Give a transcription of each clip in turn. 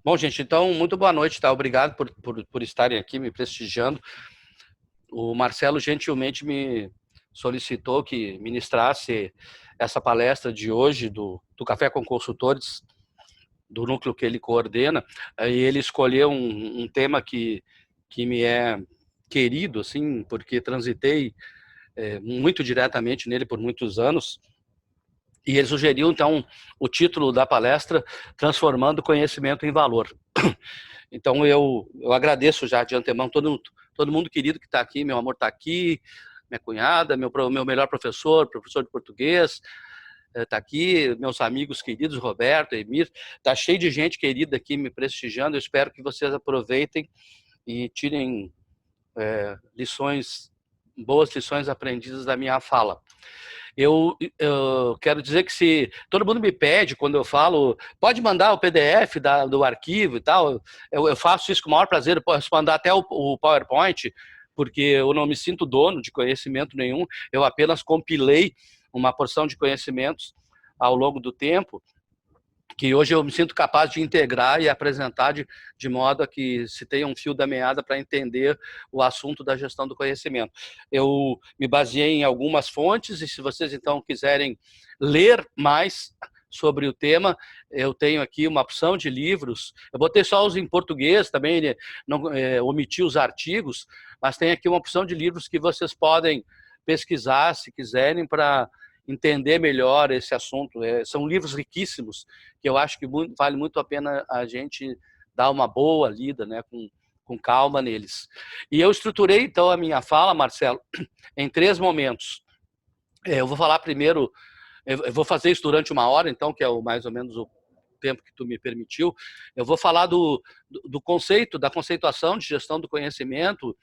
Bom, gente, então, muito boa noite, tá? Obrigado por estarem aqui me prestigiando. O Marcelo gentilmente me solicitou que ministrasse essa palestra de hoje do Café com Consultores, do núcleo que ele coordena, e ele escolheu um tema que me é querido, assim, porque transitei muito diretamente nele por muitos anos, e ele sugeriu, então, o título da palestra, Transformando Conhecimento em Valor. Então, eu agradeço já de antemão todo mundo querido que está aqui, meu amor está aqui, minha cunhada, meu melhor professor de português, está aqui, meus amigos queridos, Roberto, Emir, está cheio de gente querida aqui me prestigiando, eu espero que vocês aproveitem e tirem boas lições aprendidas da minha fala. Eu quero dizer que se todo mundo me pede, quando eu falo, pode mandar o PDF do arquivo e tal, eu faço isso com o maior prazer, eu posso mandar até o PowerPoint, porque eu não me sinto dono de conhecimento nenhum, eu apenas compilei uma porção de conhecimentos ao longo do tempo, que hoje eu me sinto capaz de integrar e apresentar de modo a que se tenha um fio da meada para entender o assunto da gestão do conhecimento. Eu me baseei em algumas fontes, e se vocês então quiserem ler mais sobre o tema, eu tenho aqui uma opção de livros, eu botei só os em português também, não omiti os artigos, mas tem aqui uma opção de livros que vocês podem pesquisar, se quiserem, para entender melhor esse assunto. São livros riquíssimos, que eu acho que vale muito a pena a gente dar uma boa lida, né, com calma neles. E eu estruturei, então, a minha fala, Marcelo, em 3 momentos. Eu vou falar primeiro, eu vou fazer isso durante 1 hora, então, que é mais ou menos o tempo que tu me permitiu. Eu vou falar do conceito, da conceituação de gestão do conhecimento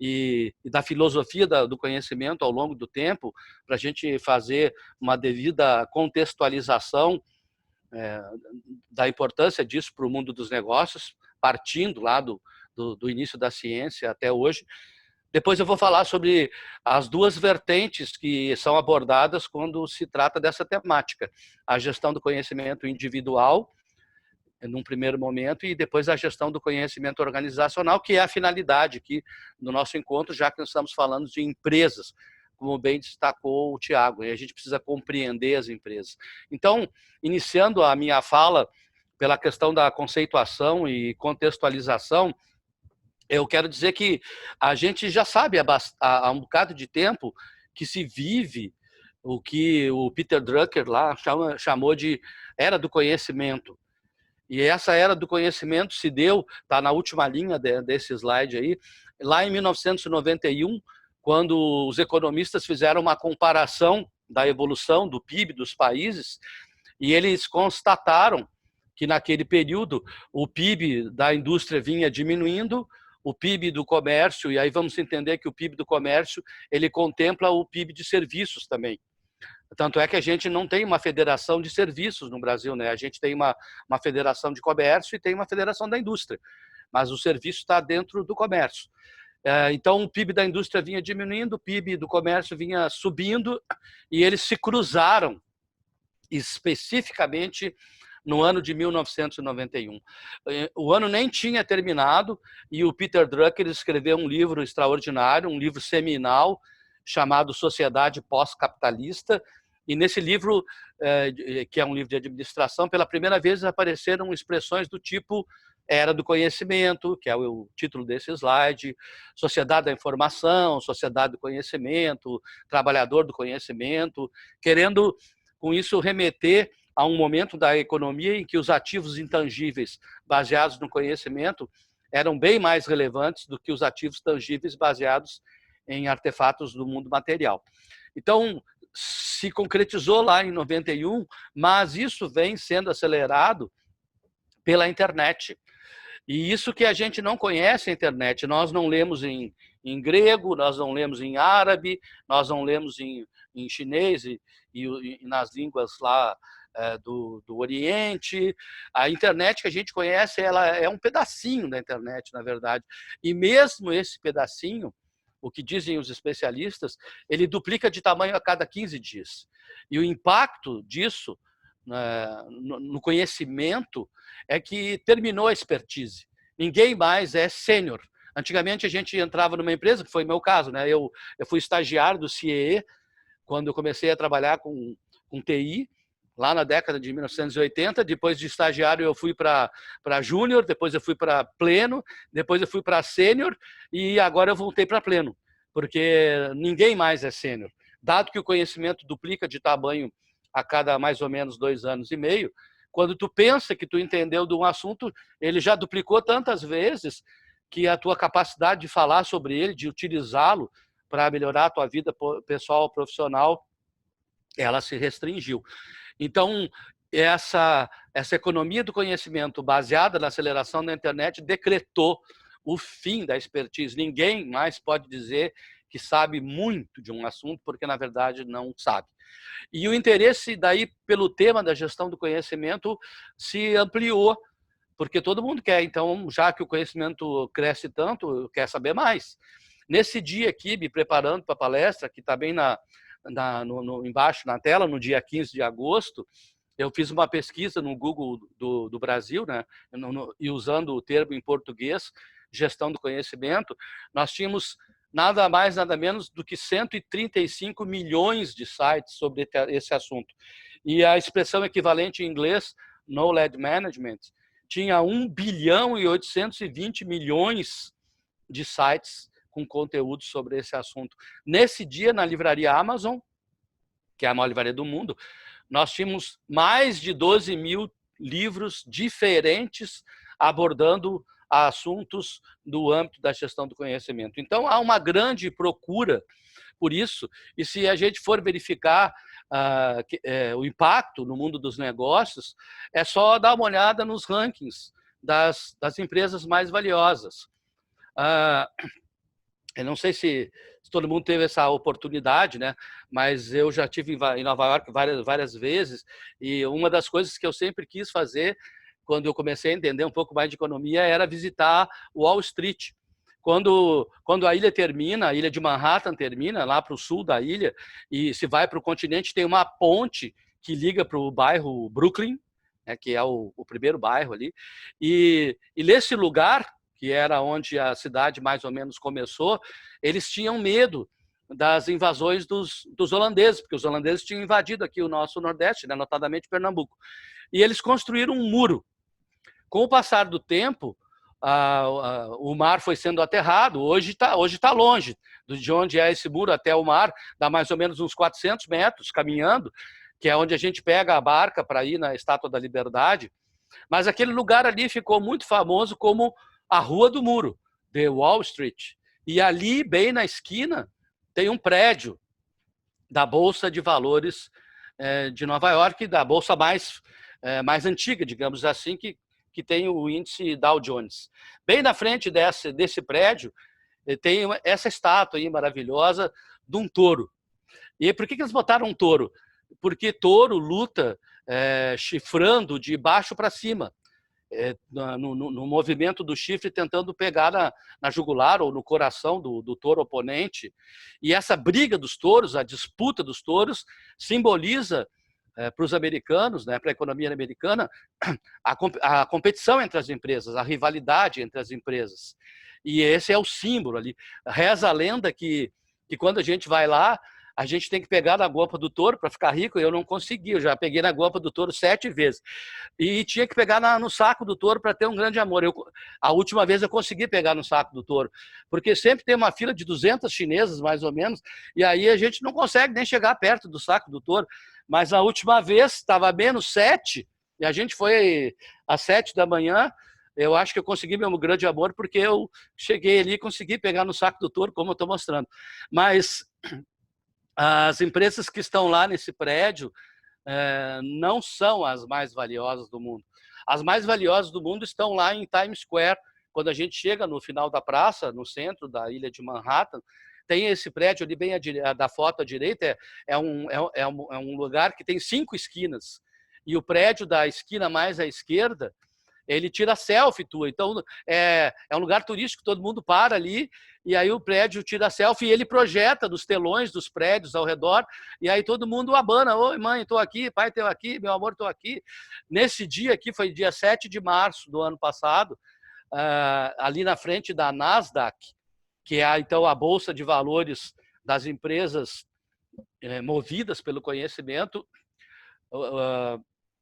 e da filosofia do conhecimento ao longo do tempo, para a gente fazer uma devida contextualização da importância disso para o mundo dos negócios, partindo lá do início da ciência até hoje. Depois eu vou falar sobre as 2 vertentes que são abordadas quando se trata dessa temática: a gestão do conhecimento individual, num primeiro momento, e depois a gestão do conhecimento organizacional, que é a finalidade aqui do nosso encontro, já que nós estamos falando de empresas, como bem destacou o Tiago, e a gente precisa compreender as empresas. Então, iniciando a minha fala pela questão da conceituação e contextualização, eu quero dizer que a gente já sabe há um bocado de tempo que se vive o que o Peter Drucker lá chamou de era do conhecimento. E essa era do conhecimento se deu, está na última linha desse slide aí, lá em 1991, quando os economistas fizeram uma comparação da evolução do PIB dos países, e eles constataram que naquele período o PIB da indústria vinha diminuindo, o PIB do comércio, e aí vamos entender que o PIB do comércio ele contempla o PIB de serviços também. Tanto é que a gente não tem uma federação de serviços no Brasil, né? A gente tem uma federação de comércio e tem uma federação da indústria, mas o serviço está dentro do comércio. Então, o PIB da indústria vinha diminuindo, o PIB do comércio vinha subindo, e eles se cruzaram especificamente no ano de 1991. O ano nem tinha terminado e o Peter Drucker escreveu um livro extraordinário, um livro seminal, chamado Sociedade Pós-Capitalista, e nesse livro, que é um livro de administração, pela primeira vez apareceram expressões do tipo era do conhecimento, que é o título desse slide, sociedade da informação, sociedade do conhecimento, trabalhador do conhecimento, querendo, com isso, remeter a um momento da economia em que os ativos intangíveis baseados no conhecimento eram bem mais relevantes do que os ativos tangíveis baseados em artefatos do mundo material. Então, se concretizou lá em 91, mas isso vem sendo acelerado pela internet. E isso que a gente não conhece a internet, nós não lemos em grego, nós não lemos em árabe, nós não lemos em chinês e nas línguas lá do Oriente. A internet que a gente conhece, ela é um pedacinho da internet, na verdade. E mesmo esse pedacinho, o que dizem os especialistas, ele duplica de tamanho a cada 15 dias. E o impacto disso no conhecimento é que terminou a expertise. Ninguém mais é sênior. Antigamente a gente entrava numa empresa, que foi meu caso, né? Eu fui estagiário do CIE quando eu comecei a trabalhar com TI, lá na década de 1980. Depois de estagiário eu fui para júnior, depois eu fui para pleno, depois eu fui para sênior e agora eu voltei para pleno, porque ninguém mais é sênior. Dado que o conhecimento duplica de tamanho a cada mais ou menos 2 anos e meio, quando tu pensa que tu entendeu de um assunto, ele já duplicou tantas vezes que a tua capacidade de falar sobre ele, de utilizá-lo para melhorar a tua vida pessoal, profissional, ela se restringiu. Então, essa economia do conhecimento baseada na aceleração da internet decretou o fim da expertise. Ninguém mais pode dizer que sabe muito de um assunto, porque, na verdade, não sabe. E o interesse daí pelo tema da gestão do conhecimento se ampliou, porque todo mundo quer. Então, já que o conhecimento cresce tanto, quer saber mais. Nesse dia aqui, me preparando para a palestra, que está bem embaixo na tela, no dia 15 de agosto, eu fiz uma pesquisa no Google do Brasil, né, e usando o termo em português, gestão do conhecimento, nós tínhamos nada mais, nada menos do que 135 milhões de sites sobre esse assunto. E a expressão equivalente em inglês, Knowledge Management, tinha 1 bilhão e 820 milhões de sites com conteúdo sobre esse assunto. Nesse dia, na livraria Amazon, que é a maior livraria do mundo, nós tínhamos mais de 12 mil livros diferentes abordando assuntos do âmbito da gestão do conhecimento. Então, há uma grande procura por isso, e se a gente for verificar o impacto no mundo dos negócios, é só dar uma olhada nos rankings das empresas mais valiosas. Eu não sei se todo mundo teve essa oportunidade, né? Mas eu já tive em Nova York várias vezes, e uma das coisas que eu sempre quis fazer, quando eu comecei a entender um pouco mais de economia, era visitar Wall Street. Quando a ilha termina, a ilha de Manhattan termina, lá para o sul da ilha, e se vai para o continente, tem uma ponte que liga para o bairro Brooklyn, né, que é o primeiro bairro ali, e nesse lugar, que era onde a cidade mais ou menos começou, eles tinham medo das invasões dos holandeses, porque os holandeses tinham invadido aqui o nosso Nordeste, né, notadamente Pernambuco. E eles construíram um muro. Com o passar do tempo, o mar foi sendo aterrado. Hoje tá longe. De onde é esse muro até o mar, dá mais ou menos uns 400 metros caminhando, que é onde a gente pega a barca para ir na Estátua da Liberdade. Mas aquele lugar ali ficou muito famoso como a Rua do Muro, The Wall Street. E ali, bem na esquina, tem um prédio da Bolsa de Valores de Nova York, da bolsa mais antiga, digamos assim, que tem o índice Dow Jones. Bem na frente desse prédio, tem essa estátua aí maravilhosa de um touro. E por que eles botaram um touro? Porque touro luta chifrando de baixo para cima. No movimento do chifre, tentando pegar na jugular ou no coração do touro oponente. E essa briga dos touros, a disputa dos touros, simboliza para os americanos, né, para a economia americana, a competição entre as empresas, a rivalidade entre as empresas. E esse é o símbolo ali. Reza a lenda que quando a gente vai lá, a gente tem que pegar na guampa do touro para ficar rico. Eu não consegui, eu já peguei na guampa do touro 7 vezes. E tinha que pegar no saco do touro para ter um grande amor. A última vez eu consegui pegar no saco do touro, porque sempre tem uma fila de 200 chinesas, mais ou menos, e aí a gente não consegue nem chegar perto do saco do touro. Mas a última vez estava menos 7, e a gente foi às 7 da manhã. Eu acho que eu consegui meu grande amor, porque eu cheguei ali e consegui pegar no saco do touro, como eu estou mostrando. Mas as empresas que estão lá nesse prédio não são as mais valiosas do mundo. As mais valiosas do mundo estão lá em Times Square. Quando a gente chega no final da praça, no centro da ilha de Manhattan, tem esse prédio ali bem da foto à direita, é um lugar que tem 5 esquinas. E o prédio da esquina mais à esquerda, ele tira selfie tua. Então, é um lugar turístico, todo mundo para ali e aí o prédio tira selfie e ele projeta dos telões dos prédios ao redor, e aí todo mundo abana: oi, mãe, estou aqui, pai, estou aqui, meu amor, estou aqui. Nesse dia aqui, foi dia 7 de março do ano passado, ali na frente da Nasdaq, que é então a bolsa de valores das empresas movidas pelo conhecimento,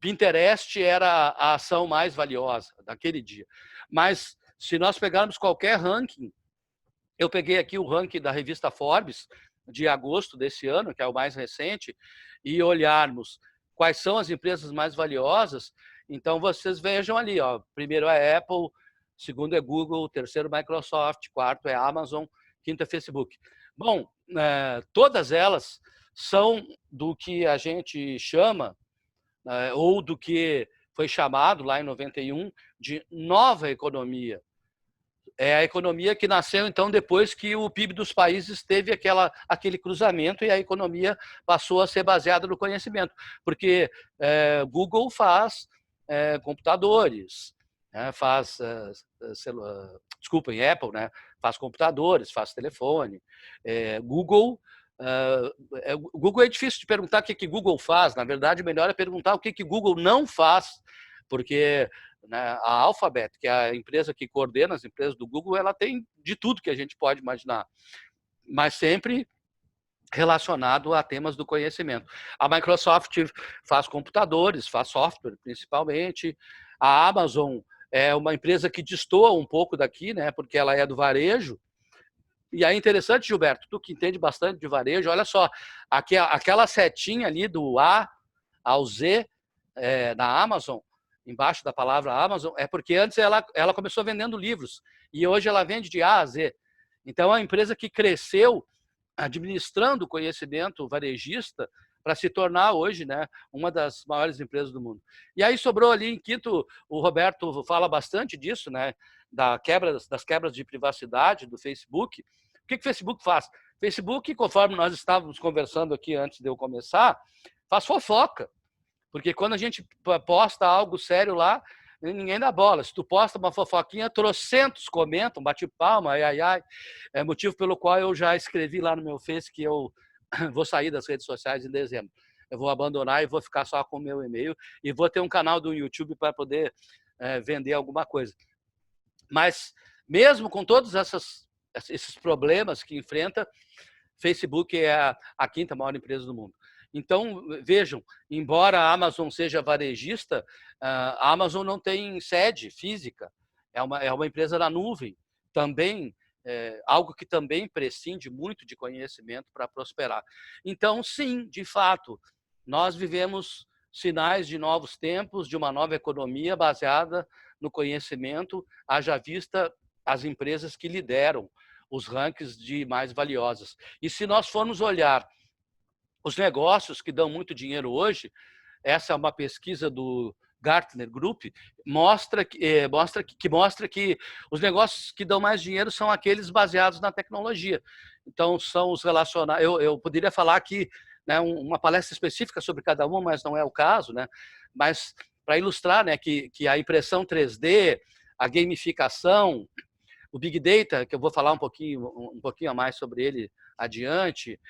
Pinterest era a ação mais valiosa daquele dia. Mas se nós pegarmos qualquer ranking, eu peguei aqui o ranking da revista Forbes de agosto desse ano, que é o mais recente, e olharmos quais são as empresas mais valiosas, então vocês vejam ali, ó, primeiro é Apple, segundo é Google, terceiro Microsoft, quarto é Amazon, quinto é Facebook. Bom, todas elas são do que a gente chama, ou do que foi chamado lá em 91 de nova economia. É a economia que nasceu, então, depois que o PIB dos países teve aquele cruzamento e a economia passou a ser baseada no conhecimento. Porque Google faz computadores, faz, desculpem, Apple, né? Faz computadores, faz telefone. Google é difícil de perguntar o que Google faz. Na verdade, melhor é perguntar o que Google não faz, porque a Alphabet, que é a empresa que coordena as empresas do Google, ela tem de tudo que a gente pode imaginar, mas sempre relacionado a temas do conhecimento. A Microsoft faz computadores, faz software principalmente. A Amazon é uma empresa que destoa um pouco daqui, né, porque ela é do varejo. E é interessante, Gilberto, tu que entende bastante de varejo, olha só, aquela setinha ali do A ao Z na Amazon, embaixo da palavra Amazon, é porque antes ela começou vendendo livros e hoje ela vende de A a Z. Então, é uma empresa que cresceu administrando o conhecimento varejista para se tornar hoje, né, uma das maiores empresas do mundo. E aí sobrou ali em quinto, o Roberto fala bastante disso, né, das quebras de privacidade do Facebook. O que o Facebook faz? Facebook, conforme nós estávamos conversando aqui antes de eu começar, faz fofoca. Porque quando a gente posta algo sério lá, ninguém dá bola. Se tu posta uma fofoquinha, trocentos comentam, bate palma, ai, ai, ai. É motivo pelo qual eu já escrevi lá no meu Face que eu vou sair das redes sociais em dezembro. Eu vou abandonar e vou ficar só com o meu e-mail e vou ter um canal do YouTube para poder vender alguma coisa. Mas, mesmo com todos esses problemas que enfrenta, Facebook é a quinta maior empresa do mundo. Então, vejam, embora a Amazon seja varejista, a Amazon não tem sede física, é uma empresa na nuvem, também algo que também prescinde muito de conhecimento para prosperar. Então, sim, de fato, nós vivemos sinais de novos tempos, de uma nova economia baseada no conhecimento, haja vista as empresas que lideram os rankings de mais valiosas. E se nós formos olhar os negócios que dão muito dinheiro hoje, essa é uma pesquisa do Gartner Group, mostra que os negócios que dão mais dinheiro são aqueles baseados na tecnologia. Então, são os relacionados. Eu poderia falar aqui, né, uma palestra específica sobre cada uma, mas não é o caso, né? Mas para ilustrar, né, que a impressão 3D, a gamificação, o Big Data, que eu vou falar um pouquinho a mais sobre ele adiante,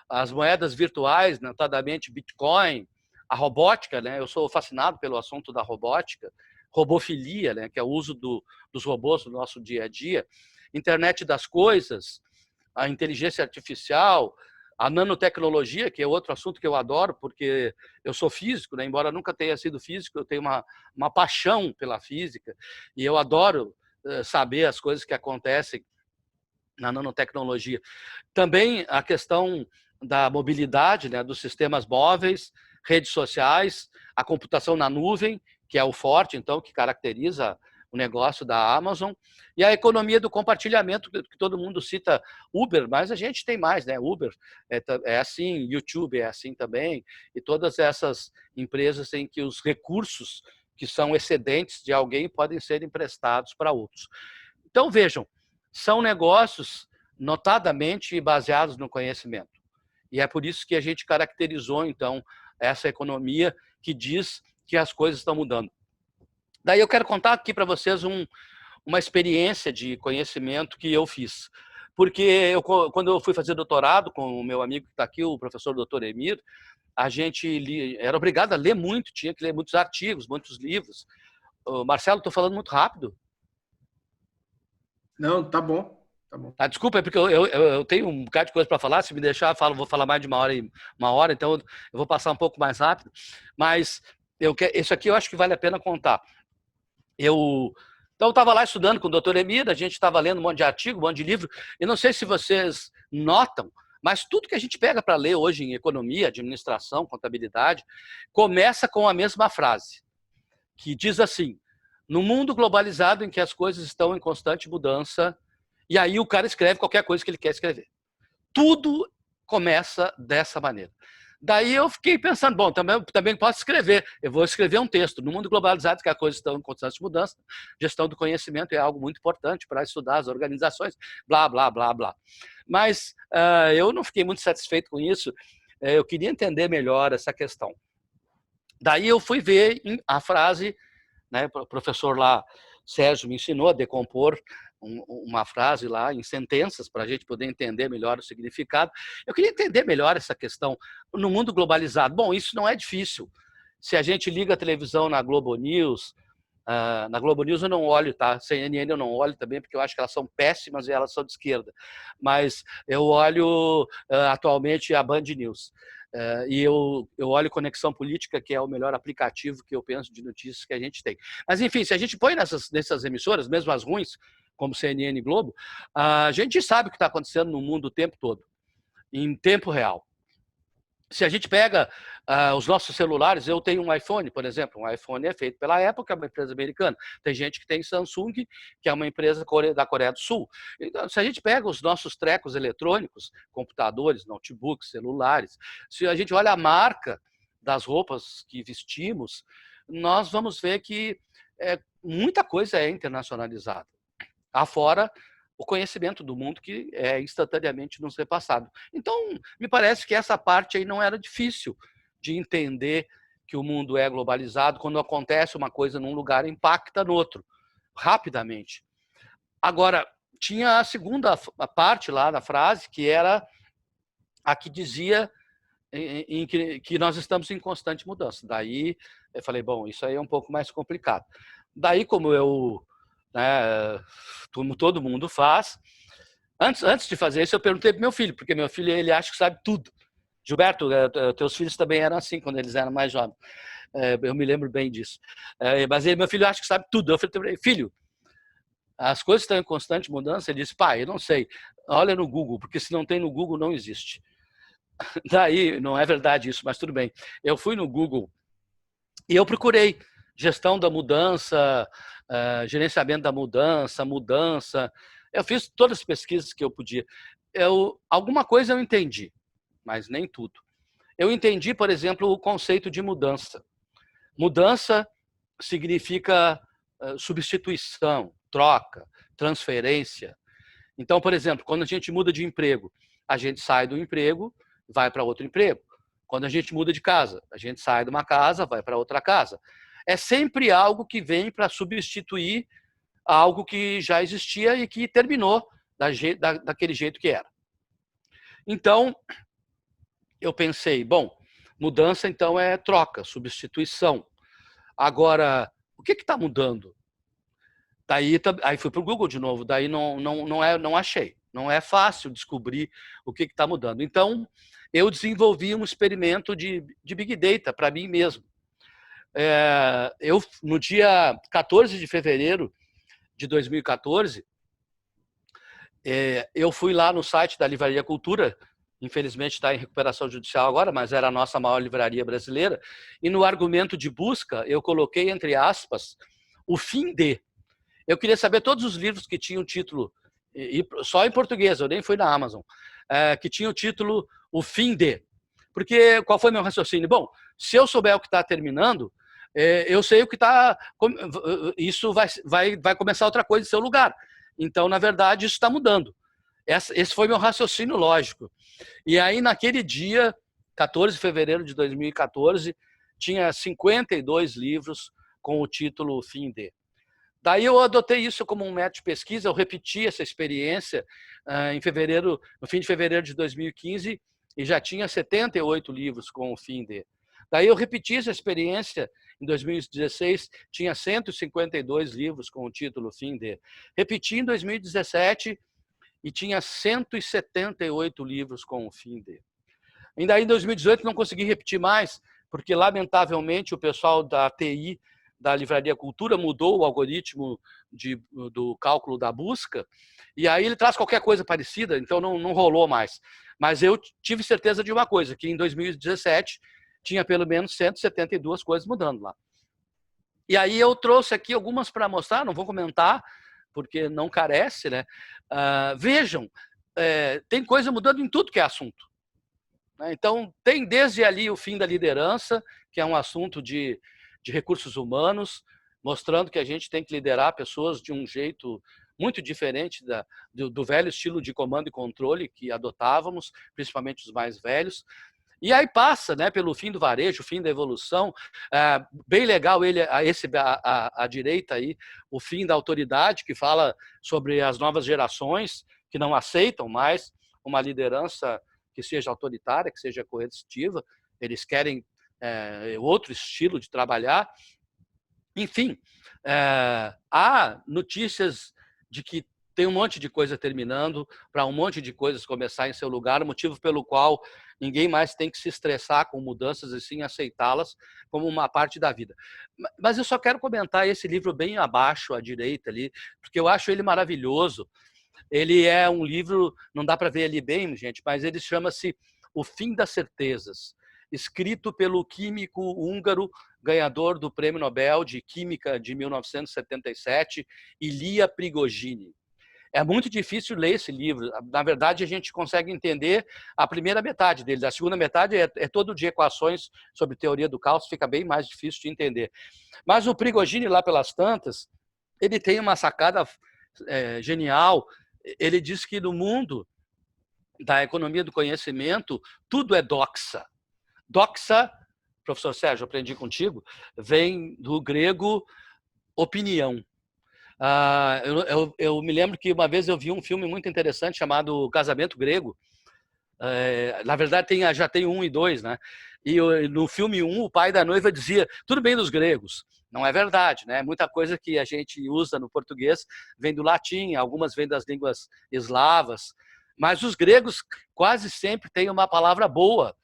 as moedas virtuais, notadamente Bitcoin, a robótica, né? Eu sou fascinado pelo assunto da robótica, robofilia, né? Que é o uso dos robôs no nosso dia a dia, internet das coisas, a inteligência artificial, a nanotecnologia, que é outro assunto que eu adoro, porque eu sou físico, né? Embora nunca tenha sido físico, eu tenho uma paixão pela física, e eu adoro saber as coisas que acontecem na nanotecnologia. Também a questão da mobilidade, né, dos sistemas móveis, redes sociais, a computação na nuvem, que é o forte, então, que caracteriza o negócio da Amazon, e a economia do compartilhamento, que todo mundo cita Uber, mas a gente tem mais, né? Uber é assim, YouTube é assim também, e todas essas empresas em que os recursos que são excedentes de alguém podem ser emprestados para outros. Então, vejam, são negócios notadamente baseados no conhecimento. E é por isso que a gente caracterizou, então, essa economia que diz que as coisas estão mudando. Daí eu quero contar aqui para vocês uma experiência de conhecimento que eu fiz. Porque quando eu fui fazer doutorado com o meu amigo que está aqui, o professor Dr. Emir, a gente era obrigado a ler muito, tinha que ler muitos artigos, muitos livros. Marcelo, estou falando muito rápido. Não, tá bom. Tá bom. Desculpa, é porque eu tenho um bocado de coisa para falar. Se me deixar, vou falar mais de uma hora, então eu vou passar um pouco mais rápido. Mas isso aqui eu acho que vale a pena contar. Então, eu estava lá estudando com o doutor Emir, a gente estava lendo um monte de artigo, um monte de livro, e não sei se vocês notam, mas tudo que a gente pega para ler hoje em economia, administração, contabilidade, começa com a mesma frase, que diz assim: no mundo globalizado em que as coisas estão em constante mudança, e aí o cara escreve qualquer coisa que ele quer escrever. Tudo começa dessa maneira. Daí eu fiquei pensando, bom, também posso escrever. Eu vou escrever um texto. No mundo globalizado, que as coisas estão em constante mudança, gestão do conhecimento é algo muito importante para estudar as organizações, blá, blá, blá, blá. Mas eu não fiquei muito satisfeito com isso. Eu queria entender melhor essa questão. Daí eu fui ver a frase, né, o professor lá, Sérgio, me ensinou a decompor uma frase lá em sentenças para a gente poder entender melhor o significado. Eu queria entender melhor essa questão no mundo globalizado. Bom, isso não é difícil. Se a gente liga a televisão na Globo News, na Globo News eu não olho, tá? CNN eu não olho também, porque eu acho que elas são péssimas e elas são de esquerda. Mas eu olho atualmente a Band News. E eu olho Conexão Política, que é o melhor aplicativo que eu penso de notícias que a gente tem. Mas, enfim, se a gente põe nessas emissoras, mesmo as ruins, como CNN e Globo, a gente sabe o que está acontecendo no mundo o tempo todo, em tempo real. Se a gente pega os nossos celulares, eu tenho um iPhone, por exemplo. Um iPhone é feito pela Apple, que é uma empresa americana. Tem gente que tem Samsung, que é uma empresa da Coreia do Sul. Então, se a gente pega os nossos trecos eletrônicos, computadores, notebooks, celulares, se a gente olha a marca das roupas que vestimos, nós vamos ver que muita coisa é internacionalizada. Afora o conhecimento do mundo que é instantaneamente nos repassado. Então, me parece que essa parte aí não era difícil de entender que o mundo é globalizado. Quando acontece uma coisa num lugar, impacta no outro, rapidamente. Agora, tinha a segunda parte lá da frase, que era a que dizia que nós estamos em constante mudança. Daí, eu falei, bom, isso aí é um pouco mais complicado. Daí, como todo mundo faz. Antes de fazer isso, eu perguntei para meu filho, porque meu filho ele acha que sabe tudo. Gilberto, teus filhos também eram assim quando eles eram mais jovens. Eu me lembro bem disso. Mas meu filho acha que sabe tudo. Eu falei, filho, as coisas estão em constante mudança. Ele disse, pai, eu não sei. Olha no Google, porque se não tem no Google, não existe. Daí, não é verdade isso, mas tudo bem. Eu fui no Google e eu procurei gestão da mudança, gerenciamento da mudança. Eu fiz todas as pesquisas que eu podia. Alguma coisa eu entendi, mas nem tudo. Eu entendi, por exemplo, o conceito de mudança. Mudança significa substituição, troca, transferência. Então, por exemplo, quando a gente muda de emprego, a gente sai do emprego, vai para outro emprego. Quando a gente muda de casa, a gente sai de uma casa, vai para outra casa. É sempre algo que vem para substituir algo que já existia e que terminou daquele jeito que era. Então, eu pensei, bom, mudança então é troca, substituição. Agora, o que está mudando? Daí, aí fui para o Google de novo, daí não achei. Não é fácil descobrir o que está mudando. Então, eu desenvolvi um experimento de Big Data para mim mesmo. No dia 14 de fevereiro de 2014, eu fui lá no site da Livraria Cultura, infelizmente está em recuperação judicial agora, mas era a nossa maior livraria brasileira, e no argumento de busca eu coloquei, entre aspas, o fim de. Eu queria saber todos os livros que tinham título, só em português, eu nem fui na Amazon, que tinham o título O Fim de. Porque qual foi meu raciocínio? Bom, se eu souber o que está terminando, eu sei o que está. Isso vai começar outra coisa em seu lugar. Então, na verdade, isso está mudando. Esse foi meu raciocínio lógico. E aí, naquele dia, 14 de fevereiro de 2014, tinha 52 livros com o título Fim de. Daí eu adotei isso como um método de pesquisa, eu repeti essa experiência no fim de fevereiro de 2015 e já tinha 78 livros com o fim de. Daí eu repeti essa experiência em 2016, tinha 152 livros com o título Fim de. Repeti em 2017 e tinha 178 livros com o Fim de. Ainda em 2018 não consegui repetir mais, porque lamentavelmente o pessoal da TI, da Livraria Cultura, mudou o algoritmo do cálculo da busca, e aí ele traz qualquer coisa parecida, então não rolou mais. Mas eu tive certeza de uma coisa, que em 2017 tinha pelo menos 172 coisas mudando lá. E aí eu trouxe aqui algumas para mostrar, não vou comentar, porque não carece, né? Vejam, tem coisa mudando em tudo que é assunto. Então, tem desde ali o fim da liderança, que é um assunto de recursos humanos, mostrando que a gente tem que liderar pessoas de um jeito muito diferente do velho estilo de comando e controle que adotávamos, principalmente os mais velhos. E aí passa, né, pelo fim do varejo, o fim da evolução. Bem legal ele, à direita aí, o fim da autoridade, que fala sobre as novas gerações que não aceitam mais uma liderança que seja autoritária, que seja coercitiva. Eles querem outro estilo de trabalhar. Enfim, há notícias de que tem um monte de coisa terminando, para um monte de coisas começar em seu lugar, motivo pelo qual ninguém mais tem que se estressar com mudanças e sim aceitá-las como uma parte da vida. Mas eu só quero comentar esse livro bem abaixo, à direita ali, porque eu acho ele maravilhoso. Ele é um livro, não dá para ver ali bem, gente, mas ele chama-se O Fim das Certezas, escrito pelo químico húngaro, ganhador do Prêmio Nobel de Química de 1977, Ilia Prigogine. É muito difícil ler esse livro. Na verdade, a gente consegue entender a primeira metade dele. A segunda metade é todo de equações sobre teoria do caos, fica bem mais difícil de entender. Mas o Prigogine, lá pelas tantas, ele tem uma sacada genial. Ele diz que no mundo da economia do conhecimento, tudo é doxa. Doxa, professor Sérgio, aprendi contigo, vem do grego opinião. Eu me lembro que uma vez eu vi um filme muito interessante chamado Casamento Grego. Na verdade, já tem 1 e 2, né? E no filme 1, o pai da noiva dizia, tudo bem dos gregos. Não é verdade, né? Muita coisa que a gente usa no português vem do latim, algumas vêm das línguas eslavas, mas os gregos quase sempre têm uma palavra boa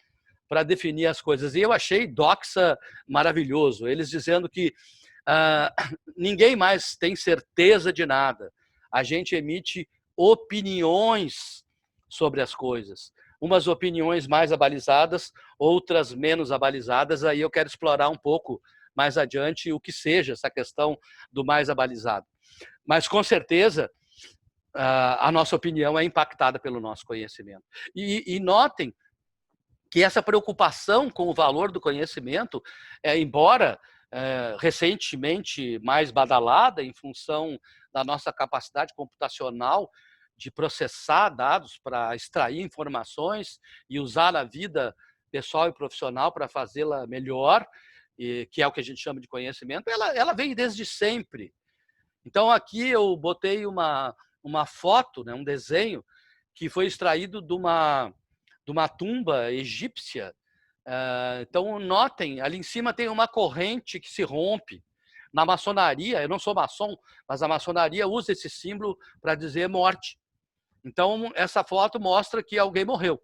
para definir as coisas. E eu achei doxa maravilhoso, eles dizendo que ninguém mais tem certeza de nada. A gente emite opiniões sobre as coisas. Umas opiniões mais abalizadas, outras menos abalizadas. Aí eu quero explorar um pouco mais adiante o que seja essa questão do mais abalizado. Mas, com certeza, a nossa opinião é impactada pelo nosso conhecimento. E notem que essa preocupação com o valor do conhecimento, embora recentemente mais badalada em função da nossa capacidade computacional de processar dados para extrair informações e usar na vida pessoal e profissional para fazê-la melhor, que é o que a gente chama de conhecimento, ela vem desde sempre. Então, aqui eu botei uma foto, né, um desenho, que foi extraído de uma tumba egípcia. Então, notem, ali em cima tem uma corrente que se rompe. Na maçonaria, eu não sou maçom, mas a maçonaria usa esse símbolo para dizer morte. Então, essa foto mostra que alguém morreu.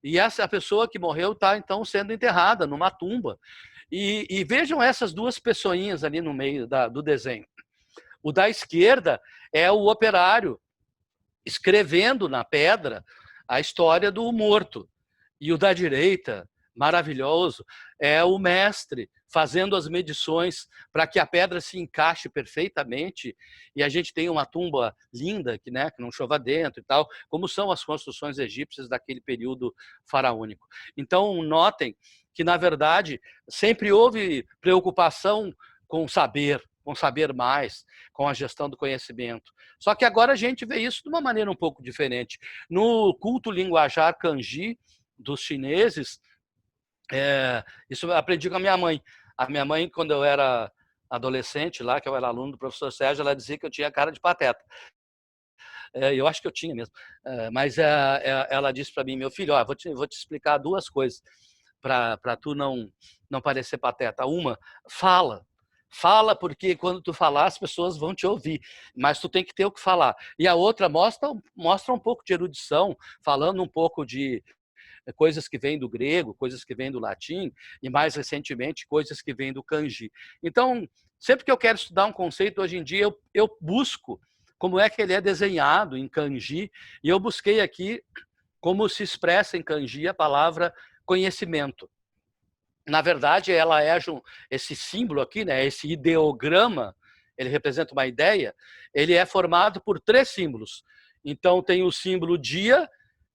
E essa pessoa que morreu está, então, sendo enterrada numa tumba. E vejam essas duas pessoinhas ali no meio do desenho. O da esquerda é o operário escrevendo na pedra a história do morto. E o da direita, maravilhoso, é o mestre fazendo as medições para que a pedra se encaixe perfeitamente e a gente tenha uma tumba linda, que não chova dentro e tal, como são as construções egípcias daquele período faraônico. Então, notem que, na verdade, sempre houve preocupação com saber mais, com a gestão do conhecimento. Só que agora a gente vê isso de uma maneira um pouco diferente. No culto linguajar kanji dos chineses, isso eu aprendi com a minha mãe. A minha mãe, quando eu era adolescente lá, que eu era aluno do professor Sérgio, ela dizia que eu tinha cara de pateta. Eu acho que eu tinha mesmo. Mas ela disse para mim, meu filho, ó, vou te explicar duas coisas para tu não parecer pateta. Uma, fala. Fala, porque quando tu falar, as pessoas vão te ouvir, mas tu tem que ter o que falar. E a outra, mostra um pouco de erudição, falando um pouco de coisas que vêm do grego, coisas que vêm do latim, e mais recentemente, coisas que vêm do kanji. Então, sempre que eu quero estudar um conceito, hoje em dia, eu busco como é que ele é desenhado em kanji, e eu busquei aqui como se expressa em kanji a palavra conhecimento. Na verdade, ela é esse símbolo aqui, né, esse ideograma, ele representa uma ideia, ele é formado por 3 símbolos. Então, tem o símbolo dia,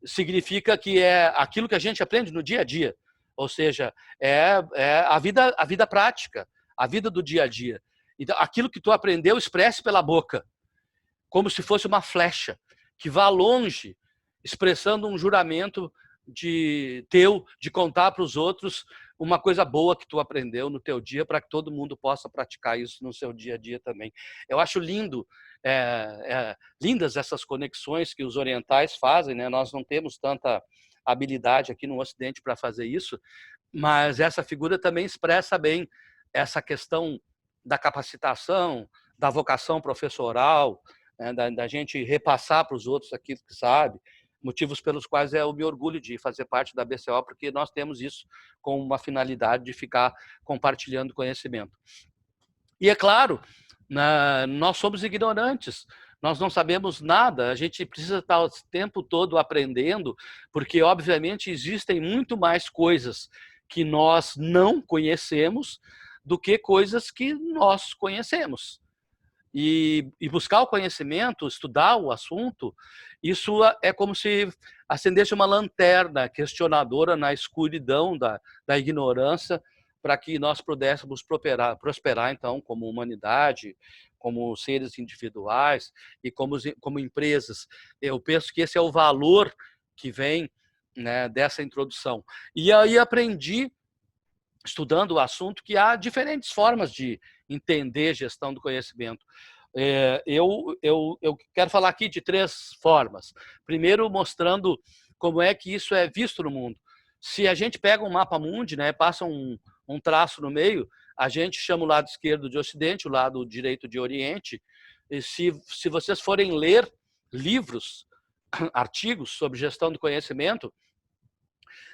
significa que é aquilo que a gente aprende no dia a dia, ou seja, é a vida prática, a vida do dia a dia. Então, aquilo que tu aprendeu, expresse pela boca, como se fosse uma flecha que vá longe, expressando um juramento de contar para os outros uma coisa boa que tu aprendeu no teu dia, para que todo mundo possa praticar isso no seu dia a dia também. Eu acho lindas essas conexões que os orientais fazem, né? Nós não temos tanta habilidade aqui no Ocidente para fazer isso, mas essa figura também expressa bem essa questão da capacitação, da vocação professoral, né? da gente repassar para os outros aquilo que sabe, motivos pelos quais eu me orgulho de fazer parte da BCO, porque nós temos isso com uma finalidade de ficar compartilhando conhecimento. E é claro, nós somos ignorantes, nós não sabemos nada, a gente precisa estar o tempo todo aprendendo, porque obviamente existem muito mais coisas que nós não conhecemos do que coisas que nós conhecemos. E buscar o conhecimento, estudar o assunto, isso é como se acendesse uma lanterna questionadora na escuridão da ignorância, para que nós pudéssemos prosperar, então, como humanidade, como seres individuais e como empresas. Eu penso que esse é o valor que vem, né, dessa introdução. E aí aprendi, estudando o assunto, que há diferentes formas de entender gestão do conhecimento. Eu quero falar aqui de 3 formas. Primeiro, mostrando como é que isso é visto no mundo. Se a gente pega um mapa mundi, né, passa um traço no meio, a gente chama o lado esquerdo de Ocidente, o lado direito de Oriente. E se vocês forem ler livros, artigos sobre gestão do conhecimento,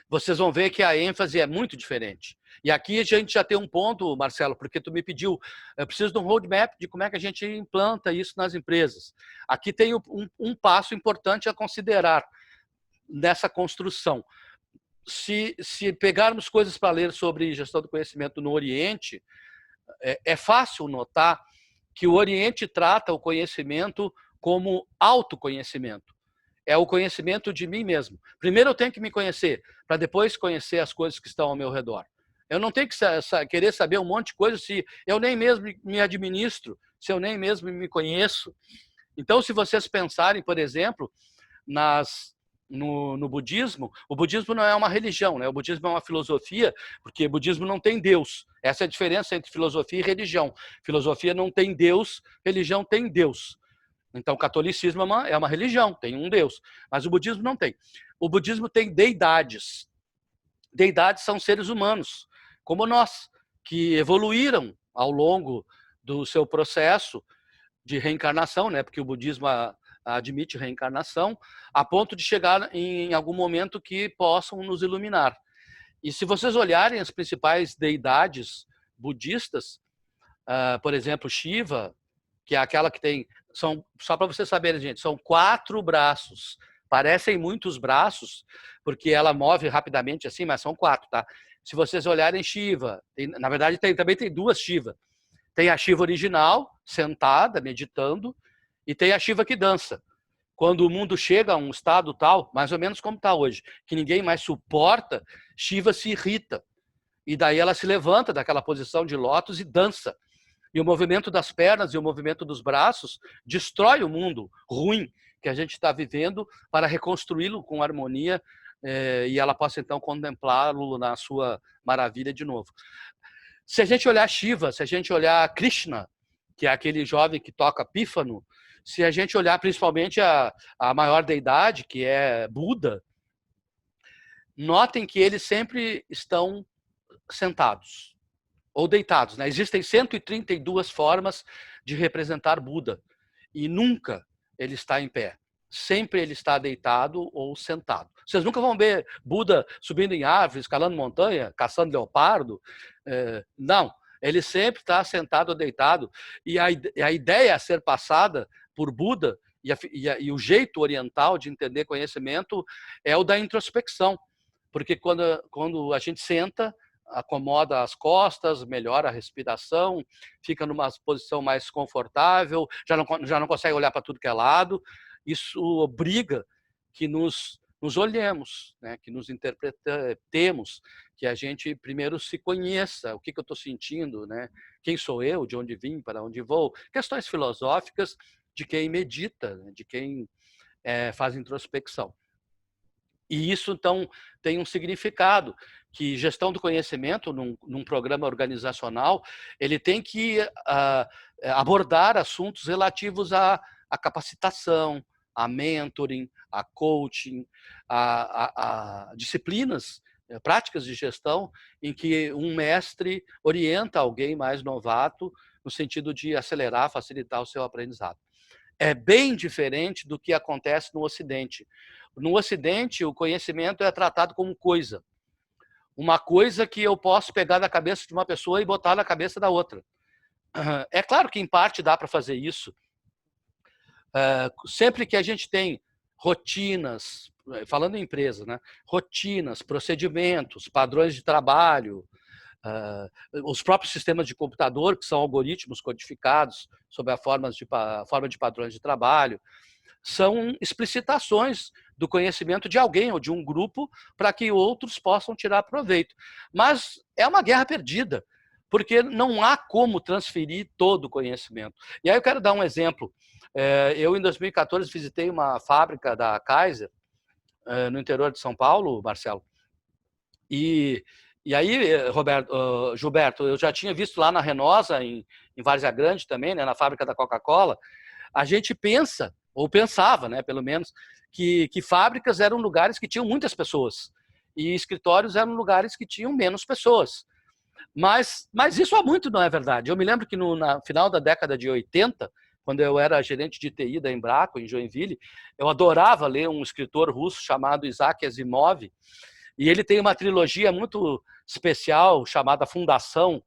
vocês vão ver que a ênfase é muito diferente. E aqui a gente já tem um ponto, Marcelo, porque tu me pediu, eu preciso de um roadmap de como é que a gente implanta isso nas empresas. Aqui tem um passo importante a considerar nessa construção. Se pegarmos coisas para ler sobre gestão do conhecimento no Oriente, é fácil notar que o Oriente trata o conhecimento como autoconhecimento. É o conhecimento de mim mesmo. Primeiro eu tenho que me conhecer, para depois conhecer as coisas que estão ao meu redor. Eu não tenho que querer saber um monte de coisa se eu nem mesmo me administro, se eu nem mesmo me conheço. Então, se vocês pensarem, por exemplo, no budismo, o budismo não é uma religião, né? O budismo é uma filosofia, porque o budismo não tem Deus. Essa é a diferença entre filosofia e religião. Filosofia não tem Deus, religião tem Deus. Então, o catolicismo é uma religião, tem um Deus, mas o budismo não tem. O budismo tem deidades. Deidades são seres humanos, como nós, que evoluíram ao longo do seu processo de reencarnação, né? Porque o budismo admite reencarnação, a ponto de chegar em algum momento que possam nos iluminar. E se vocês olharem as principais deidades budistas, por exemplo, Shiva, que é aquela que tem... só para vocês saberem, gente, são 4 braços. Parecem muitos braços, porque ela move rapidamente assim, mas são 4, tá? Se vocês olharem Shiva, na verdade também tem 2 Shiva. Tem a Shiva original, sentada, meditando, e tem a Shiva que dança. Quando o mundo chega a um estado tal, mais ou menos como está hoje, que ninguém mais suporta, Shiva se irrita. E daí ela se levanta daquela posição de lótus e dança. E o movimento das pernas e o movimento dos braços destrói o mundo ruim que a gente está vivendo para reconstruí-lo com harmonia e ela possa então contemplá-lo na sua maravilha de novo. Se a gente olhar Shiva, se a gente olhar Krishna, que é aquele jovem que toca pífano, se a gente olhar principalmente a maior deidade, que é Buda, notem que eles sempre estão sentados ou deitados, né? Existem 132 formas de representar Buda e nunca ele está em pé. Sempre ele está deitado ou sentado. Vocês nunca vão ver Buda subindo em árvores, escalando montanha, caçando leopardo. Não, ele sempre está sentado ou deitado. E a ideia a ser passada por Buda e o jeito oriental de entender conhecimento é o da introspecção. Porque quando a gente senta, acomoda as costas, melhora a respiração, fica numa posição mais confortável, já não consegue olhar para tudo que é lado. Isso obriga que nos olhemos, né? Que nos interpretemos, que a gente primeiro se conheça, o que eu estou sentindo, né? Quem sou eu, de onde vim, para onde vou. Questões filosóficas de quem medita, de quem faz introspecção. E isso, então, tem um significado, que gestão do conhecimento, num programa organizacional, ele tem que abordar assuntos relativos à capacitação, a mentoring, a coaching, a disciplinas, práticas de gestão, em que um mestre orienta alguém mais novato no sentido de acelerar, facilitar o seu aprendizado. É bem diferente do que acontece no Ocidente. No Ocidente, o conhecimento é tratado como coisa. Uma coisa que eu posso pegar da cabeça de uma pessoa e botar na cabeça da outra. É claro que, em parte, dá para fazer isso. Sempre que a gente tem rotinas, falando em empresa, né? Rotinas, procedimentos, padrões de trabalho, os próprios sistemas de computador, que são algoritmos codificados sob a forma de padrões de trabalho, são explicitações do conhecimento de alguém ou de um grupo para que outros possam tirar proveito. Mas é uma guerra perdida, porque não há como transferir todo o conhecimento. E aí eu quero dar um exemplo. Eu, em 2014, visitei uma fábrica da Kaiser, no interior de São Paulo, Marcelo, e aí, Gilberto, eu já tinha visto lá na Renosa, em Várzea Grande também, né, na fábrica da Coca-Cola, a gente pensa, ou pensava, né, pelo menos, que fábricas eram lugares que tinham muitas pessoas e escritórios eram lugares que tinham menos pessoas. Mas isso há muito não é verdade. Eu me lembro que no final da década de 80, quando eu era gerente de TI da Embraco, em Joinville, eu adorava ler um escritor russo chamado Isaac Asimov, e ele tem uma trilogia muito especial chamada Fundação,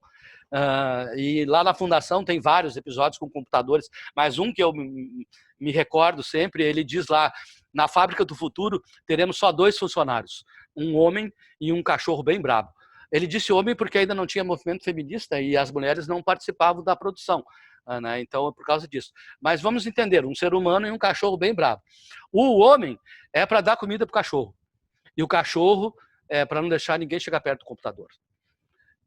e lá na Fundação tem vários episódios com computadores, mas um que eu me recordo sempre, ele diz lá, na fábrica do futuro teremos só 2 funcionários, um homem e um cachorro bem brabo. Ele disse homem porque ainda não tinha movimento feminista e as mulheres não participavam da produção, né? Então é por causa disso. Mas vamos entender, um ser humano e um cachorro bem brabo. O homem é para dar comida para o cachorro e o cachorro é para não deixar ninguém chegar perto do computador.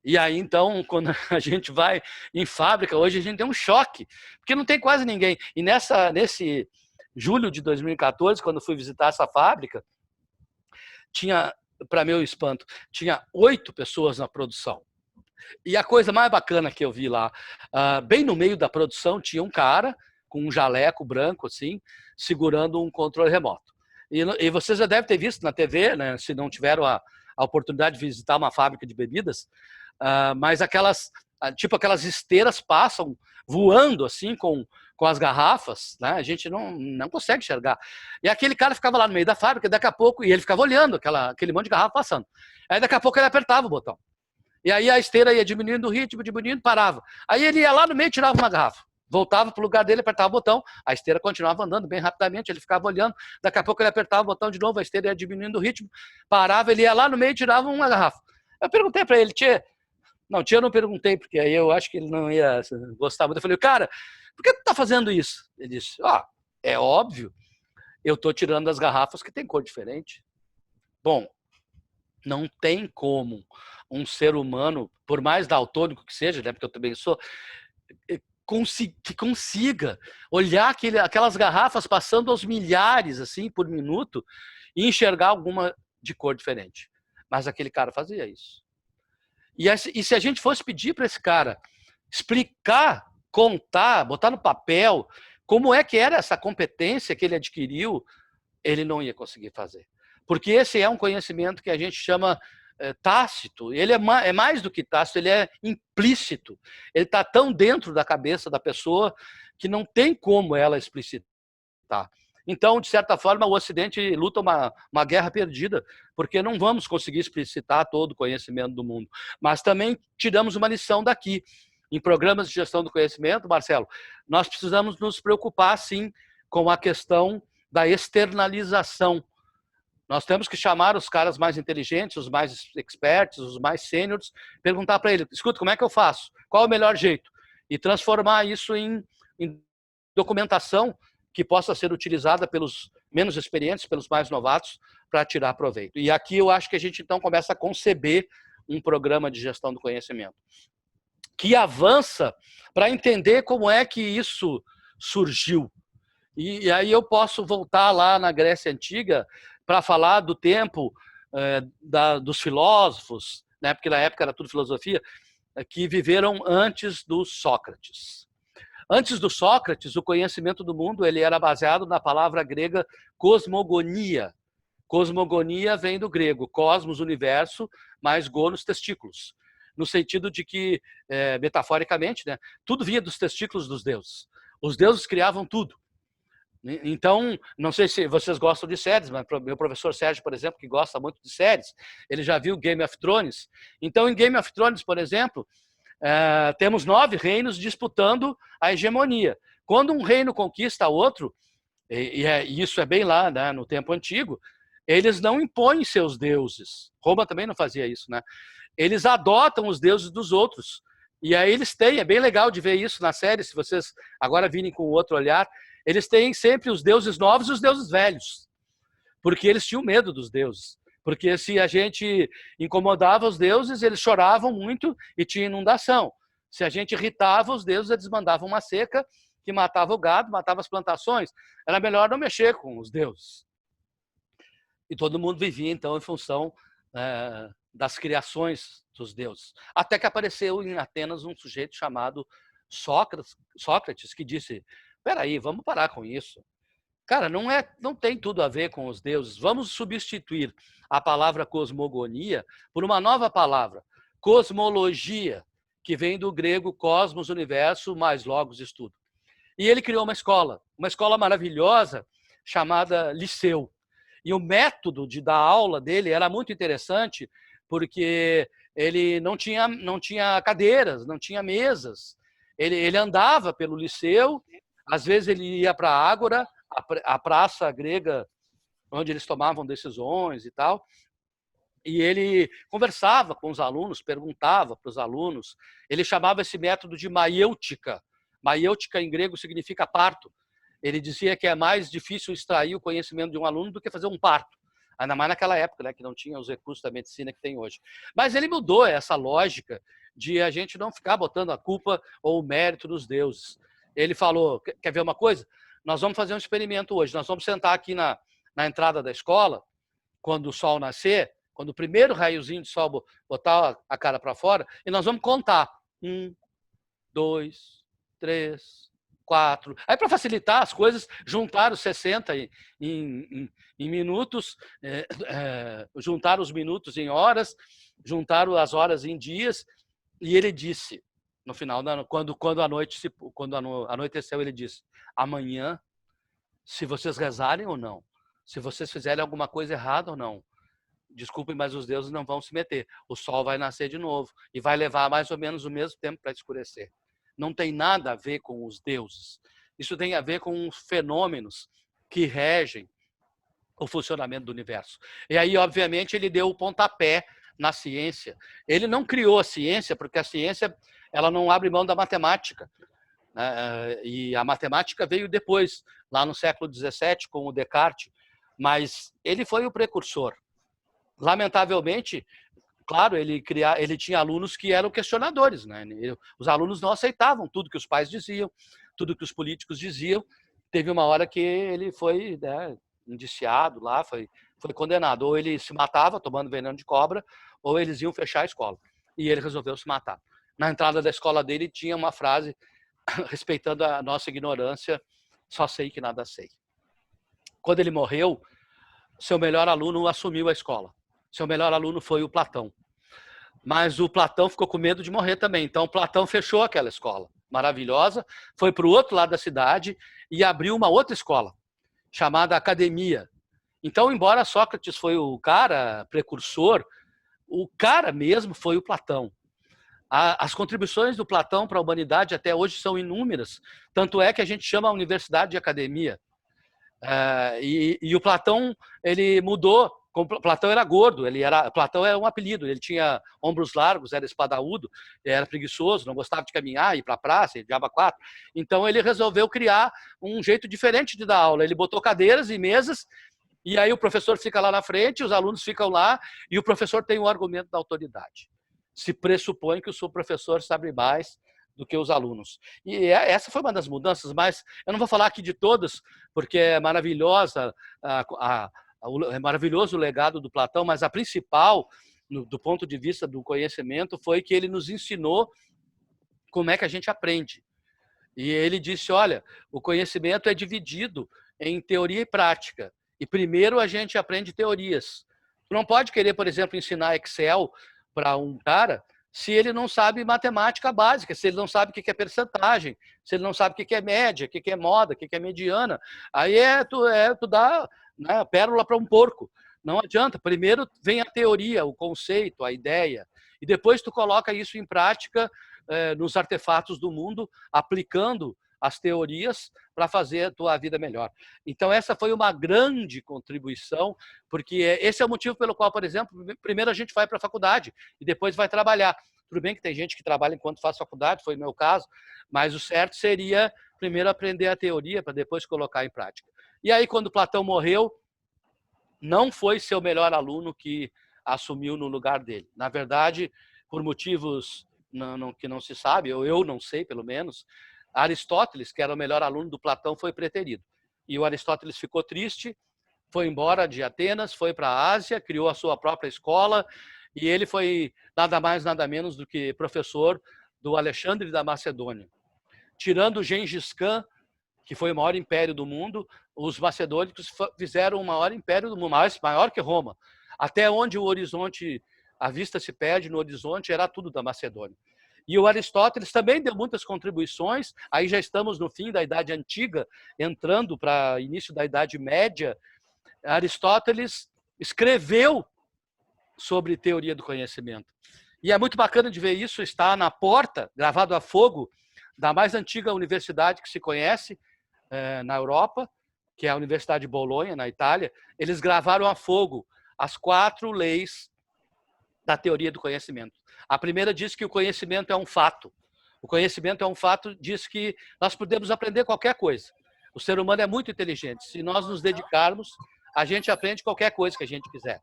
E aí, então, quando a gente vai em fábrica, hoje a gente tem um choque, porque não tem quase ninguém. E nesse julho de 2014, quando fui visitar essa fábrica, tinha, para meu espanto, tinha 8 pessoas na produção. E a coisa mais bacana que eu vi lá, bem no meio da produção, tinha um cara com um jaleco branco, assim, segurando um controle remoto. E vocês já devem ter visto na TV, né, se não tiveram a oportunidade de visitar uma fábrica de bebidas, mas aquelas esteiras passam voando assim com as garrafas, né? A gente não consegue enxergar. E aquele cara ficava lá no meio da fábrica, daqui a pouco, e ele ficava olhando aquele monte de garrafa passando. Aí daqui a pouco ele apertava o botão. E aí a esteira ia diminuindo o ritmo, diminuindo, parava. Aí ele ia lá no meio e tirava uma garrafa. Voltava para o lugar dele, apertava o botão, a esteira continuava andando bem rapidamente, ele ficava olhando, daqui a pouco ele apertava o botão de novo, a esteira ia diminuindo o ritmo, parava, ele ia lá no meio e tirava uma garrafa. Eu perguntei para ele, Tchê, eu não perguntei, porque aí eu acho que ele não ia gostar muito. Eu falei, cara, por que tu tá fazendo isso? Ele disse, é óbvio, eu tô tirando as garrafas que tem cor diferente. Bom, não tem como um ser humano, por mais daltônico que seja, né, porque eu também sou, que consiga olhar aquelas garrafas passando aos milhares assim por minuto e enxergar alguma de cor diferente. Mas aquele cara fazia isso. E se a gente fosse pedir para esse cara explicar, contar, botar no papel como é que era essa competência que ele adquiriu, ele não ia conseguir fazer. Porque esse é um conhecimento que a gente chama tácito. Ele é mais do que tácito, ele é implícito. Ele está tão dentro da cabeça da pessoa que não tem como ela explicitar. Então, de certa forma, o Ocidente luta uma guerra perdida, porque não vamos conseguir explicitar todo o conhecimento do mundo. Mas também tiramos uma lição daqui. Em programas de gestão do conhecimento, Marcelo, nós precisamos nos preocupar, sim, com a questão da externalização. Nós temos que chamar os caras mais inteligentes, os mais experts, os mais sêniores, perguntar para ele, escuta, como é que eu faço? Qual é o melhor jeito? E transformar isso em documentação que possa ser utilizada pelos menos experientes, pelos mais novatos, para tirar proveito. E aqui eu acho que a gente, então, começa a conceber um programa de gestão do conhecimento que avança para entender como é que isso surgiu. E aí eu posso voltar lá na Grécia Antiga para falar do tempo dos filósofos, né, porque na época era tudo filosofia, que viveram antes do Sócrates. Antes do Sócrates, o conhecimento do mundo ele era baseado na palavra grega cosmogonia. Cosmogonia vem do grego, cosmos, universo, mais gonos, testículos. No sentido de que, metaforicamente, né, tudo vinha dos testículos dos deuses. Os deuses criavam tudo. Então, não sei se vocês gostam de séries, mas meu professor Sérgio, por exemplo, que gosta muito de séries, ele já viu Game of Thrones. Então, em Game of Thrones, por exemplo, temos 9 reinos disputando a hegemonia. Quando um reino conquista outro, e isso é bem lá, né, no tempo antigo, eles não impõem seus deuses. Roma também não fazia isso, né? Eles adotam os deuses dos outros. E aí eles têm, é bem legal de ver isso na série, se vocês agora virem com outro olhar, eles têm sempre os deuses novos e os deuses velhos, porque eles tinham medo dos deuses. Porque se a gente incomodava os deuses, eles choravam muito e tinha inundação. Se a gente irritava os deuses, eles mandavam uma seca que matava o gado, matava as plantações. Era melhor não mexer com os deuses. E todo mundo vivia, então, em função das criações dos deuses. Até que apareceu em Atenas um sujeito chamado Sócrates, que disse, peraí, vamos parar com isso. Cara, não tem tudo a ver com os deuses. Vamos substituir a palavra cosmogonia por uma nova palavra, cosmologia, que vem do grego cosmos, universo, mais logos, estudo. E ele criou uma escola maravilhosa chamada Liceu. E o método de dar aula dele era muito interessante, porque ele não tinha cadeiras, não tinha mesas. Ele andava pelo Liceu, às vezes ele ia para a Ágora, a praça grega, onde eles tomavam decisões e tal, e ele conversava com os alunos, perguntava para os alunos. Ele chamava esse método de maiêutica. Maiêutica em grego significa parto. Ele dizia que é mais difícil extrair o conhecimento de um aluno do que fazer um parto. Ainda mais naquela época, né, que não tinha os recursos da medicina que tem hoje. Mas ele mudou essa lógica de a gente não ficar botando a culpa ou o mérito nos deuses. Ele falou, quer ver uma coisa? Nós vamos fazer um experimento hoje. Nós vamos sentar aqui na entrada da escola, quando o sol nascer, quando o primeiro raiozinho de sol botar a cara para fora, e nós vamos contar. 1, 2, 3, 4. Aí, para facilitar as coisas, juntaram 60 em minutos, juntaram os minutos em horas, juntaram as horas em dias, e ele disse, no final, quando anoiteceu, ele disse, amanhã, se vocês rezarem ou não, se vocês fizerem alguma coisa errada ou não, desculpem, mas os deuses não vão se meter. O sol vai nascer de novo e vai levar mais ou menos o mesmo tempo para escurecer. Não tem nada a ver com os deuses. Isso tem a ver com os fenômenos que regem o funcionamento do universo. E aí, obviamente, ele deu o pontapé na ciência. Ele não criou a ciência, porque a ciência ela não abre mão da matemática. E a matemática veio depois, lá no século XVII, com o Descartes, mas ele foi o precursor. Lamentavelmente, claro, ele tinha alunos que eram questionadores, né? Os alunos não aceitavam tudo que os pais diziam, tudo que os políticos diziam. Teve uma hora que ele foi, né, indiciado lá, foi condenado. Ou ele se matava tomando veneno de cobra, ou eles iam fechar a escola. e ele resolveu se matar. Na entrada da escola dele tinha uma frase respeitando a nossa ignorância, só sei que nada sei. Quando ele morreu, seu melhor aluno assumiu a escola. Seu melhor aluno foi o Platão. Mas o Platão ficou com medo de morrer também. Então, o Platão fechou aquela escola maravilhosa, foi para o outro lado da cidade e abriu uma outra escola, chamada Academia. Então, embora Sócrates foi o cara precursor, o cara mesmo foi o Platão. As contribuições do Platão para a humanidade até hoje são inúmeras. Tanto é que a gente chama a universidade de academia. E o Platão, ele mudou. Platão era gordo, Platão era um apelido, ele tinha ombros largos, era espadaúdo, era preguiçoso, não gostava de caminhar, ir para a praça, diaba quatro. Então ele resolveu criar um jeito diferente de dar aula. Ele botou cadeiras e mesas, e aí o professor fica lá na frente, os alunos ficam lá, e o professor tem o argumento da autoridade. Se pressupõe que o seu professor sabe mais do que os alunos. E essa foi uma das mudanças, mas eu não vou falar aqui de todas, porque é maravilhosa, é maravilhoso o legado do Platão, mas a principal, do ponto de vista do conhecimento, foi que ele nos ensinou como é que a gente aprende. E ele disse, olha, o conhecimento é dividido em teoria e prática. E primeiro a gente aprende teorias. Tu não pode querer, por exemplo, ensinar Excel para um cara se ele não sabe matemática básica, se ele não sabe o que é percentagem, se ele não sabe o que é média, o que é moda, o que é mediana. Aí tu dá, né, pérola para um porco. Não adianta. Primeiro vem a teoria, o conceito, a ideia. E depois tu coloca isso em prática nos artefatos do mundo, aplicando as teorias para fazer a tua vida melhor. Então, essa foi uma grande contribuição, porque esse é o motivo pelo qual, por exemplo, primeiro a gente vai para a faculdade e depois vai trabalhar. Tudo bem que tem gente que trabalha enquanto faz faculdade, foi o meu caso, mas o certo seria primeiro aprender a teoria para depois colocar em prática. E aí, quando Platão morreu, não foi seu melhor aluno que assumiu no lugar dele. Na verdade, por motivos que não se sabe, ou eu não sei, pelo menos, Aristóteles, que era o melhor aluno do Platão, foi preterido. E o Aristóteles ficou triste, foi embora de Atenas, foi para a Ásia, criou a sua própria escola, e ele foi nada mais, nada menos do que professor do Alexandre da Macedônia. Tirando Gengis Khan, que foi o maior império do mundo, os macedônicos fizeram o maior império do mundo, maior que Roma. Até onde o horizonte, a vista se perde no horizonte, era tudo da Macedônia. E o Aristóteles também deu muitas contribuições, aí já estamos no fim da Idade Antiga, entrando para início da Idade Média. Aristóteles escreveu sobre teoria do conhecimento. E é muito bacana de ver isso, está na porta, gravado a fogo, da mais antiga universidade que se conhece na Europa, que é a Universidade de Bolonha, na Itália. Eles gravaram a fogo as 4 leis da teoria do conhecimento. A primeira diz que o conhecimento é um fato. O conhecimento é um fato, diz que nós podemos aprender qualquer coisa. O ser humano é muito inteligente. Se nós nos dedicarmos, a gente aprende qualquer coisa que a gente quiser.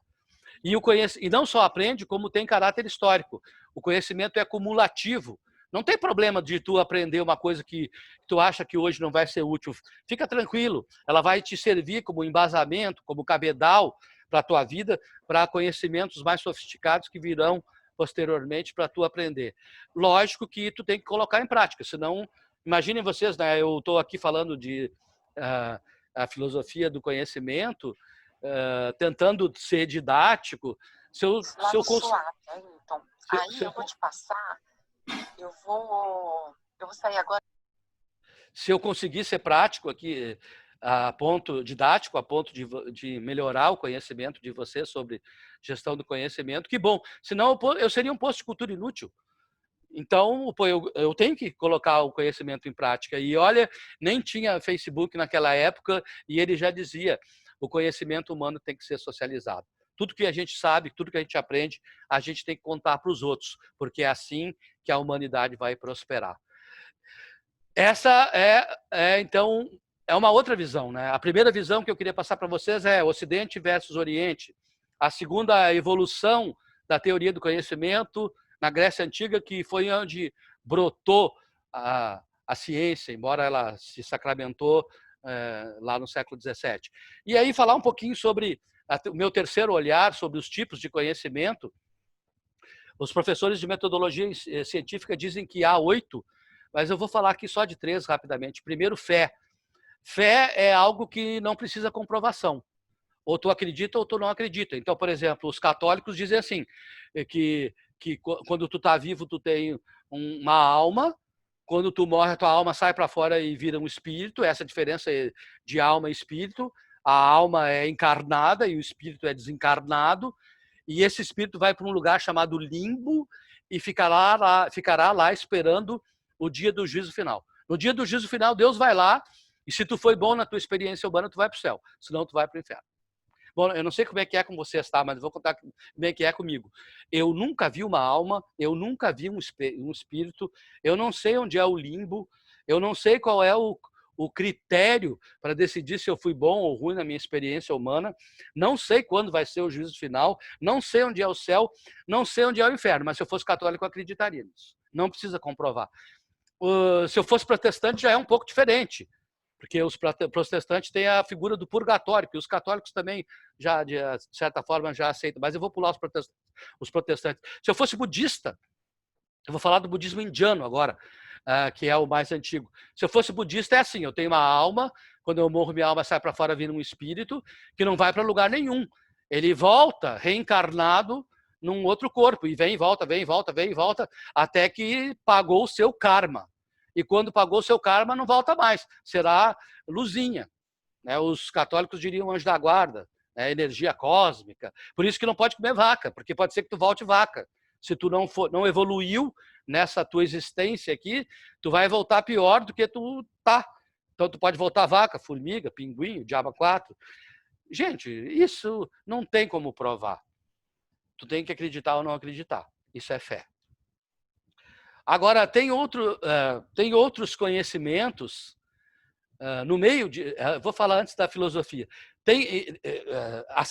E não só aprende, como tem caráter histórico. O conhecimento é cumulativo. Não tem problema de tu aprender uma coisa que tu acha que hoje não vai ser útil. Fica tranquilo, ela vai te servir como embasamento, como cabedal para a tua vida, para conhecimentos mais sofisticados que virão posteriormente para tu aprender. Lógico que tu tem que colocar em prática, senão, imaginem vocês, né, eu estou aqui falando de a filosofia do conhecimento, tentando ser didático. Se eu vou te passar, eu vou sair agora. Se eu conseguir ser prático aqui, didático, a ponto de melhorar o conhecimento de você sobre gestão do conhecimento, que bom. Senão eu seria um posto de cultura inútil. Então, eu tenho que colocar o conhecimento em prática. E olha, nem tinha Facebook naquela época e ele já dizia, o conhecimento humano tem que ser socializado. Tudo que a gente sabe, tudo que a gente aprende, a gente tem que contar para os outros, porque é assim que a humanidade vai prosperar. Essa então, é uma outra visão, né? A primeira visão que eu queria passar para vocês é Ocidente versus Oriente. A segunda, a evolução da teoria do conhecimento na Grécia Antiga, que foi onde brotou a ciência, embora ela se sacramentou lá no século XVII. E aí falar um pouquinho sobre o meu terceiro olhar, sobre os tipos de conhecimento. Os professores de metodologia científica dizem que há 8, mas eu vou falar aqui só de 3 rapidamente. Primeiro, fé. Fé é algo que não precisa comprovação. Ou tu acredita ou tu não acredita. Então, por exemplo, os católicos dizem assim, que quando tu está vivo, tu tem uma alma, quando tu morre, a tua alma sai para fora e vira um espírito. Essa diferença de alma e espírito. A alma é encarnada e o espírito é desencarnado. E esse espírito vai para um lugar chamado limbo e ficará lá esperando o dia do juízo final. No dia do juízo final, Deus vai lá e se tu foi bom na tua experiência humana, tu vai para o céu. Senão, tu vai para o inferno. Bom, eu não sei como é que é com vocês, tá? Mas eu vou contar como é que é comigo. Eu nunca vi uma alma, eu nunca vi um espírito, eu não sei onde é o limbo, eu não sei qual é o critério para decidir se eu fui bom ou ruim na minha experiência humana, não sei quando vai ser o juízo final, não sei onde é o céu, não sei onde é o inferno, mas se eu fosse católico eu acreditaria nisso. Não precisa comprovar. Se eu fosse protestante já é um pouco diferente, porque os protestantes têm a figura do purgatório, que os católicos também, já de certa forma, já aceitam. Mas eu vou pular os protestantes. Se eu fosse budista, eu vou falar do budismo indiano agora, que é o mais antigo. Se eu fosse budista, é assim, eu tenho uma alma, quando eu morro, minha alma sai para fora, vira um espírito, que não vai para lugar nenhum. Ele volta reencarnado num outro corpo, e vem e volta, vem e volta, vem e volta, até que pagou o seu karma. E quando pagou o seu karma, não volta mais. Será luzinha. Os católicos diriam anjo da guarda, energia cósmica. Por isso que não pode comer vaca, porque pode ser que tu volte vaca. Se tu não evoluiu nessa tua existência aqui, tu vai voltar pior do que tu tá. Então tu pode voltar vaca, formiga, pinguim, diabo 4. Gente, isso não tem como provar. Tu tem que acreditar ou não acreditar. Isso é fé. Agora, tem outros conhecimentos no meio de... Vou falar antes da filosofia.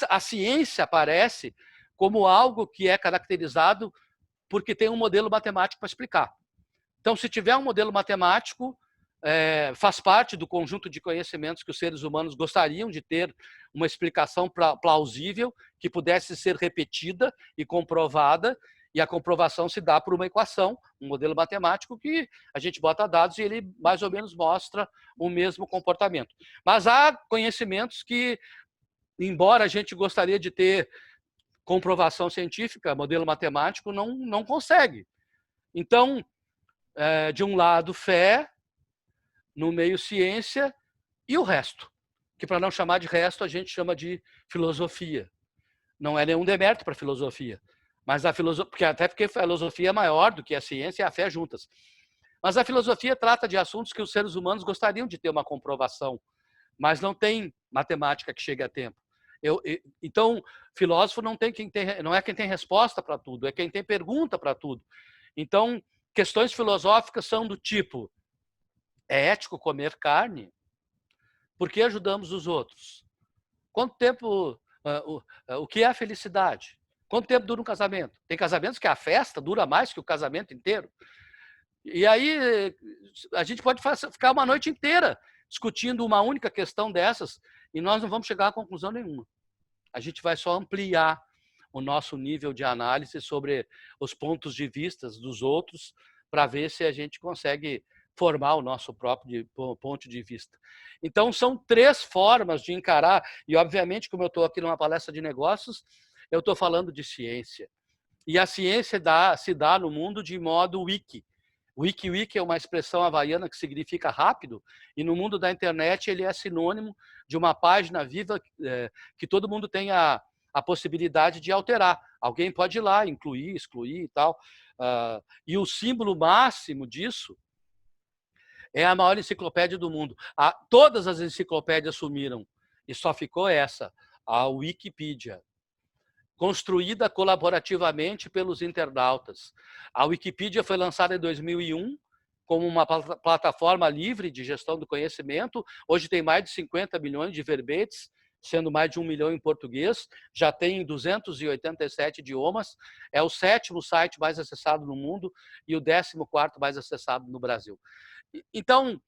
A ciência aparece como algo que é caracterizado porque tem um modelo matemático para explicar. Então, se tiver um modelo matemático, faz parte do conjunto de conhecimentos que os seres humanos gostariam de ter uma explicação plausível, que pudesse ser repetida e comprovada, e a comprovação se dá por uma equação, um modelo matemático que a gente bota dados e ele mais ou menos mostra o mesmo comportamento. Mas há conhecimentos que, embora a gente gostaria de ter comprovação científica, modelo matemático não consegue. Então, de um lado, fé, no meio, ciência, e o resto, que para não chamar de resto, a gente chama de filosofia. Não é nenhum demérito para a filosofia. Mas a filosofia, até porque a filosofia é maior do que a ciência e a fé juntas. Mas a filosofia trata de assuntos que os seres humanos gostariam de ter uma comprovação, mas não tem matemática que chegue a tempo. Então, filósofo não é quem tem resposta para tudo, é quem tem pergunta para tudo. Então, questões filosóficas são do tipo: é ético comer carne? Por que ajudamos os outros? Quanto tempo? O que é a felicidade? Quanto tempo dura um casamento? Tem casamentos que a festa dura mais que o casamento inteiro. E aí a gente pode ficar uma noite inteira discutindo uma única questão dessas e nós não vamos chegar a conclusão nenhuma. A gente vai só ampliar o nosso nível de análise sobre os pontos de vista dos outros para ver se a gente consegue formar o nosso próprio ponto de vista. Então, são 3 formas de encarar, e obviamente, como eu estou aqui numa palestra de negócios, eu estou falando de ciência. E a ciência se dá no mundo de modo wiki. Wiki é uma expressão havaiana que significa rápido, e no mundo da internet ele é sinônimo de uma página viva que todo mundo tem a possibilidade de alterar. Alguém pode ir lá, incluir, excluir e tal. E o símbolo máximo disso é a maior enciclopédia do mundo. Todas as enciclopédias sumiram, e só ficou essa, a Wikipedia, construída colaborativamente pelos internautas. A Wikipedia foi lançada em 2001 como uma plataforma livre de gestão do conhecimento. Hoje tem mais de 50 milhões de verbetes, sendo mais de 1 milhão em português. Já tem em 287 idiomas. É o 7º site mais acessado no mundo e o 14º mais acessado no Brasil. Então,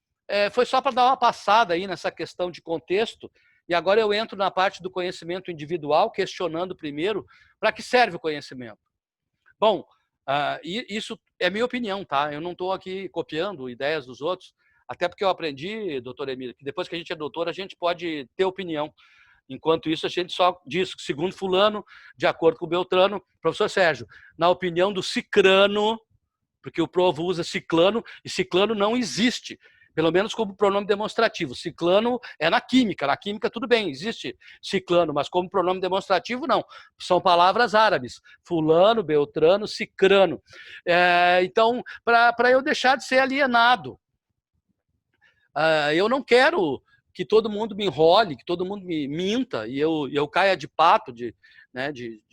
foi só para dar uma passada aí nessa questão de contexto. E agora eu entro na parte do conhecimento individual, questionando primeiro para que serve o conhecimento. Bom, E isso é minha opinião, tá? Eu não estou aqui copiando ideias dos outros, até porque eu aprendi, doutor Emílio, que depois que a gente é doutor, a gente pode ter opinião. Enquanto isso, a gente só diz que, segundo fulano, de acordo com o Beltrano, professor Sérgio, na opinião do cicrano, porque o povo usa ciclano, e ciclano não existe, pelo menos como pronome demonstrativo. Ciclano é na química tudo bem, existe ciclano, mas como pronome demonstrativo não. São palavras árabes, fulano, beltrano, cicrano. Então, para eu deixar de ser alienado, eu não quero que todo mundo me enrole, que todo mundo me minta e eu caia de pato, de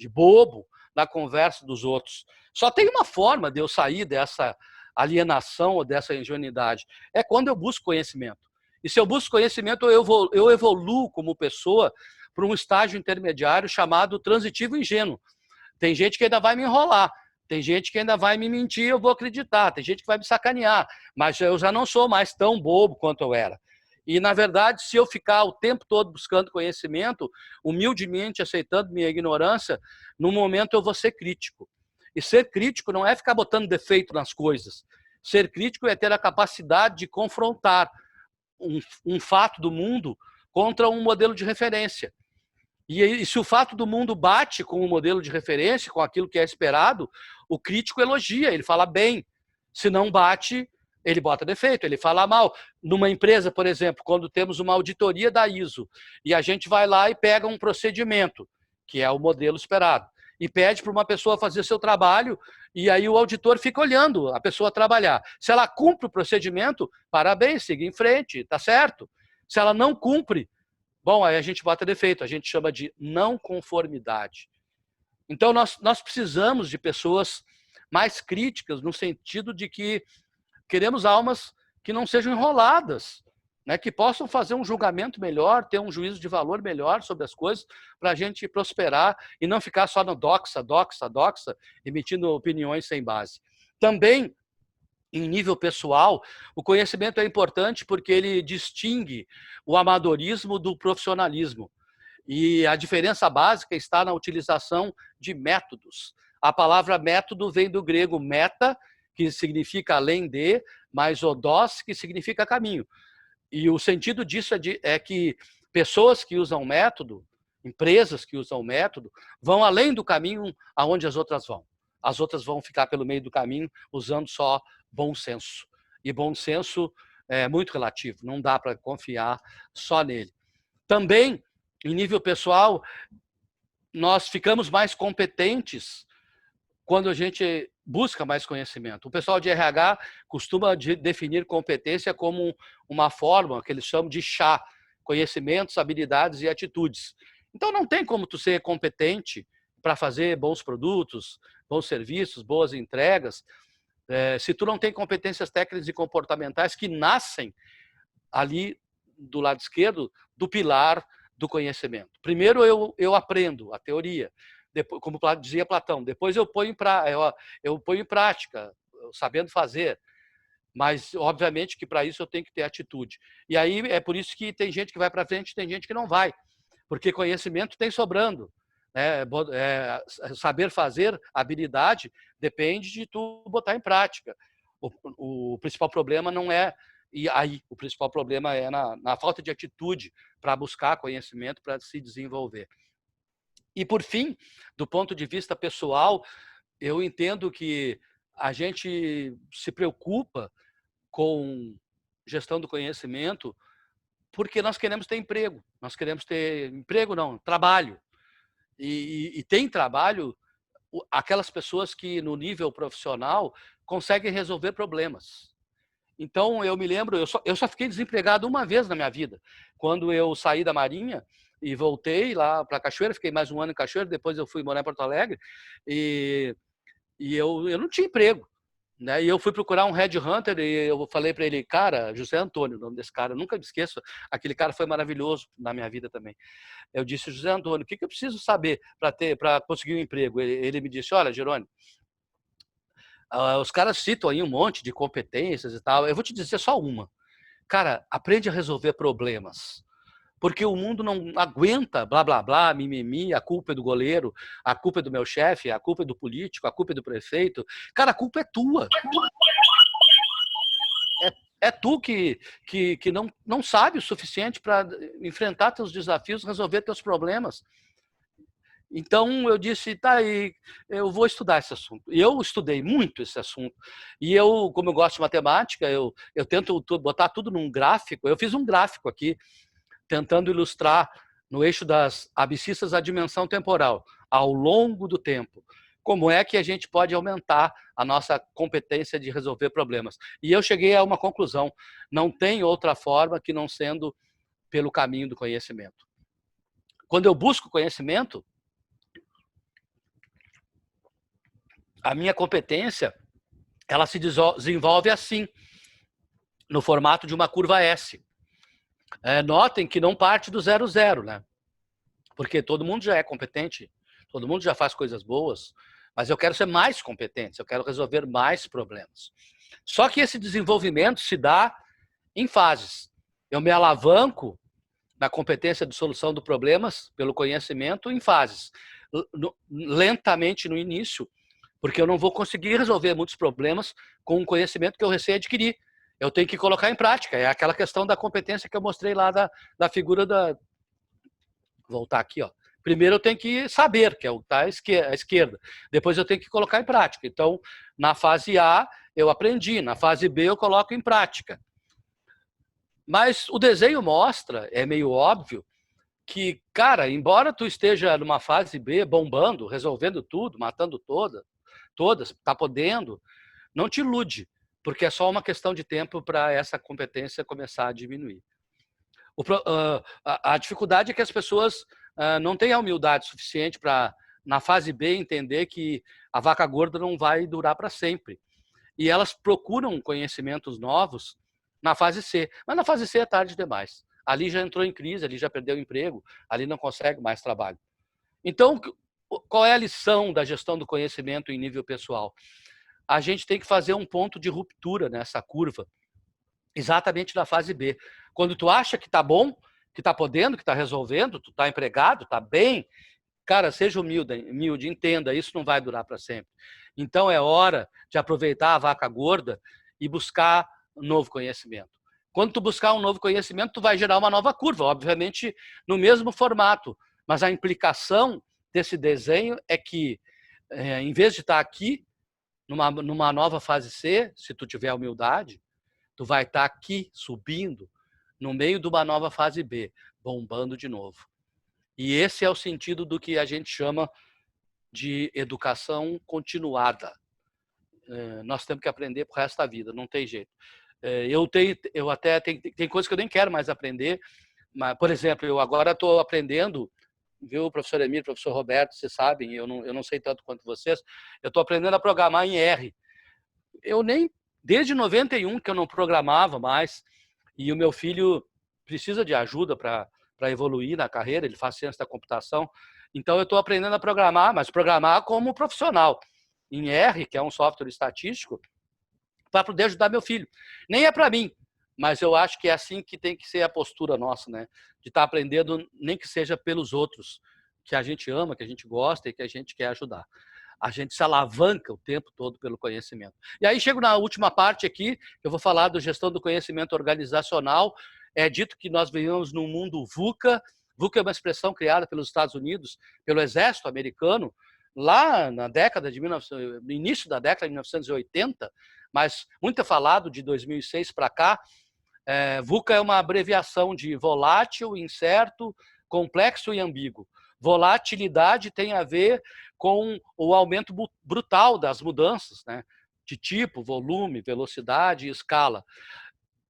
bobo na conversa dos outros. Só tem uma forma de eu sair dessa alienação ou dessa ingenuidade, é quando eu busco conhecimento. E se eu busco conhecimento, eu evoluo como pessoa para um estágio intermediário chamado transitivo ingênuo. Tem gente que ainda vai me enrolar, tem gente que ainda vai me mentir, eu vou acreditar, tem gente que vai me sacanear, mas eu já não sou mais tão bobo quanto eu era. E, na verdade, se eu ficar o tempo todo buscando conhecimento, humildemente aceitando minha ignorância, no momento eu vou ser crítico. E ser crítico não é ficar botando defeito nas coisas. Ser crítico é ter a capacidade de confrontar um fato do mundo contra um modelo de referência. E se o fato do mundo bate com o modelo de referência, com aquilo que é esperado, o crítico elogia, ele fala bem. Se não bate, ele bota defeito, ele fala mal. Numa empresa, por exemplo, quando temos uma auditoria da ISO e a gente vai lá e pega um procedimento, que é o modelo esperado, e pede para uma pessoa fazer seu trabalho, e aí o auditor fica olhando a pessoa trabalhar. Se ela cumpre o procedimento, parabéns, siga em frente, está certo. Se ela não cumpre, bom, aí a gente bota defeito, a gente chama de não conformidade. Então, nós precisamos de pessoas mais críticas, no sentido de que queremos almas que não sejam enroladas, né, que possam fazer um julgamento melhor, ter um juízo de valor melhor sobre as coisas, para a gente prosperar e não ficar só no doxa, emitindo opiniões sem base. Também, em nível pessoal, o conhecimento é importante porque ele distingue o amadorismo do profissionalismo. E a diferença básica está na utilização de métodos. A palavra método vem do grego meta, que significa além de, mais odós, que significa caminho. E o sentido disso é que pessoas que usam método, empresas que usam método, vão além do caminho aonde as outras vão. As outras vão ficar pelo meio do caminho usando só bom senso. E bom senso é muito relativo, não dá para confiar só nele. Também, em nível pessoal, nós ficamos mais competentes quando a gente busca mais conhecimento. O pessoal de RH costuma definir competência como uma fórmula que eles chamam de chá, conhecimentos, habilidades e atitudes. Então não tem como tu ser competente para fazer bons produtos, bons serviços, boas entregas, se tu não tem competências técnicas e comportamentais que nascem ali do lado esquerdo do pilar do conhecimento. Primeiro eu aprendo a teoria, depois, como dizia Platão, depois eu ponho em prática, sabendo fazer. Mas, obviamente, que para isso eu tenho que ter atitude. E aí é por isso que tem gente que vai para frente e tem gente que não vai. Porque conhecimento tem sobrando. Saber fazer, habilidade, depende de tu botar em prática. O principal problema não é... E aí, o principal problema é na falta de atitude para buscar conhecimento, para se desenvolver. E, por fim, do ponto de vista pessoal, eu entendo que a gente se preocupa com gestão do conhecimento porque nós queremos ter emprego. Nós queremos ter emprego, não, trabalho. E tem trabalho aquelas pessoas que, no nível profissional, conseguem resolver problemas. Então, eu me lembro, eu só fiquei desempregado uma vez na minha vida. Quando eu saí da Marinha e voltei lá para Cachoeira, fiquei mais um ano em Cachoeira, depois eu fui morar em Porto Alegre, e eu não tinha emprego. Né? E eu fui procurar um headhunter e eu falei para ele, cara, José Antônio, o nome desse cara, eu nunca me esqueço, aquele cara foi maravilhoso na minha vida também. Eu disse, José Antônio, o que eu preciso saber para conseguir um emprego? Ele me disse, olha, Jerônimo, os caras citam aí um monte de competências e tal, eu vou te dizer só uma. Cara, aprende a resolver problemas. porque o mundo não aguenta blá, blá, blá, mimimi, a culpa é do goleiro, a culpa é do meu chefe, a culpa é do político, a culpa é do prefeito. Cara, a culpa é tua. É tu que não sabe o suficiente para enfrentar teus desafios, resolver teus problemas. Então eu disse, tá aí, eu vou estudar esse assunto. E eu estudei muito esse assunto. E eu, como eu gosto de matemática, eu tento botar tudo num gráfico. Eu fiz um gráfico aqui, tentando ilustrar no eixo das abscissas a dimensão temporal, ao longo do tempo. Como é que a gente pode aumentar a nossa competência de resolver problemas? E eu cheguei a uma conclusão: não tem outra forma que não sendo pelo caminho do conhecimento. Quando eu busco conhecimento, a minha competência, ela se desenvolve assim, no formato de uma curva S. Notem que não parte do 0,0, né? Porque todo mundo já é competente, todo mundo já faz coisas boas, mas eu quero ser mais competente, eu quero resolver mais problemas. Só que esse desenvolvimento se dá em fases. Eu me alavanco na competência de solução de problemas pelo conhecimento em fases. Lentamente no início, porque eu não vou conseguir resolver muitos problemas com um conhecimento que eu recém adquiri. Eu tenho que colocar em prática. É aquela questão da competência que eu mostrei lá da figura da... Vou voltar aqui, ó. Primeiro eu tenho que saber, que é o que está à esquerda. Depois eu tenho que colocar em prática. Então, na fase A, eu aprendi. Na fase B, eu coloco em prática. Mas o desenho mostra, é meio óbvio, que, cara, embora tu esteja numa fase B, bombando, resolvendo tudo, matando todas, tá podendo, não te ilude, porque é só uma questão de tempo para essa competência começar a diminuir. A dificuldade é que as pessoas não têm a humildade suficiente para, na fase B, entender que a vaca gorda não vai durar para sempre. E elas procuram conhecimentos novos na fase C. Mas na fase C é tarde demais. Ali já entrou em crise, ali já perdeu o emprego, ali não consegue mais trabalho. Então, qual é a lição da gestão do conhecimento em nível pessoal? A gente tem que fazer um ponto de ruptura nessa curva, exatamente na fase B. Quando tu acha que tá bom, que tá podendo, que tá resolvendo, tu tá empregado, tá bem, cara, seja humilde, entenda, isso não vai durar para sempre. Então é hora de aproveitar a vaca gorda e buscar um novo conhecimento. Quando tu buscar um novo conhecimento, tu vai gerar uma nova curva, obviamente no mesmo formato, mas a implicação desse desenho é que, em vez de estar aqui, numa nova fase C, se tu tiver humildade, tu vai estar aqui, subindo, no meio de uma nova fase B, bombando de novo. E esse é o sentido do que a gente chama de educação continuada. Nós temos que aprender pro resto da vida, não tem jeito. Eu até tem coisas que eu nem quero mais aprender, mas, por exemplo, eu agora estou aprendendo, viu, professor Emílio, professor Roberto, vocês sabem, eu não sei tanto quanto vocês, eu estou aprendendo a programar em R. Eu nem, desde 91 que eu não programava mais, e o meu filho precisa de ajuda para evoluir na carreira, ele faz ciência da computação, então eu estou aprendendo a programar, mas programar como profissional, em R, que é um software estatístico, para poder ajudar meu filho. Nem é para mim, mas eu acho que é assim que tem que ser a postura nossa, né? De estar aprendendo, nem que seja pelos outros, que a gente ama, que a gente gosta e que a gente quer ajudar. A gente se alavanca o tempo todo pelo conhecimento. E aí chego na última parte aqui, eu vou falar da gestão do conhecimento organizacional. É dito que nós vivemos num mundo VUCA. VUCA é uma expressão criada pelos Estados Unidos, pelo exército americano, lá na década de no início da década de 1980, mas muito é falado de 2006 para cá. VUCA é uma abreviação de volátil, incerto, complexo e ambíguo. Volatilidade tem a ver com o aumento brutal das mudanças, né? De tipo, volume, velocidade e escala,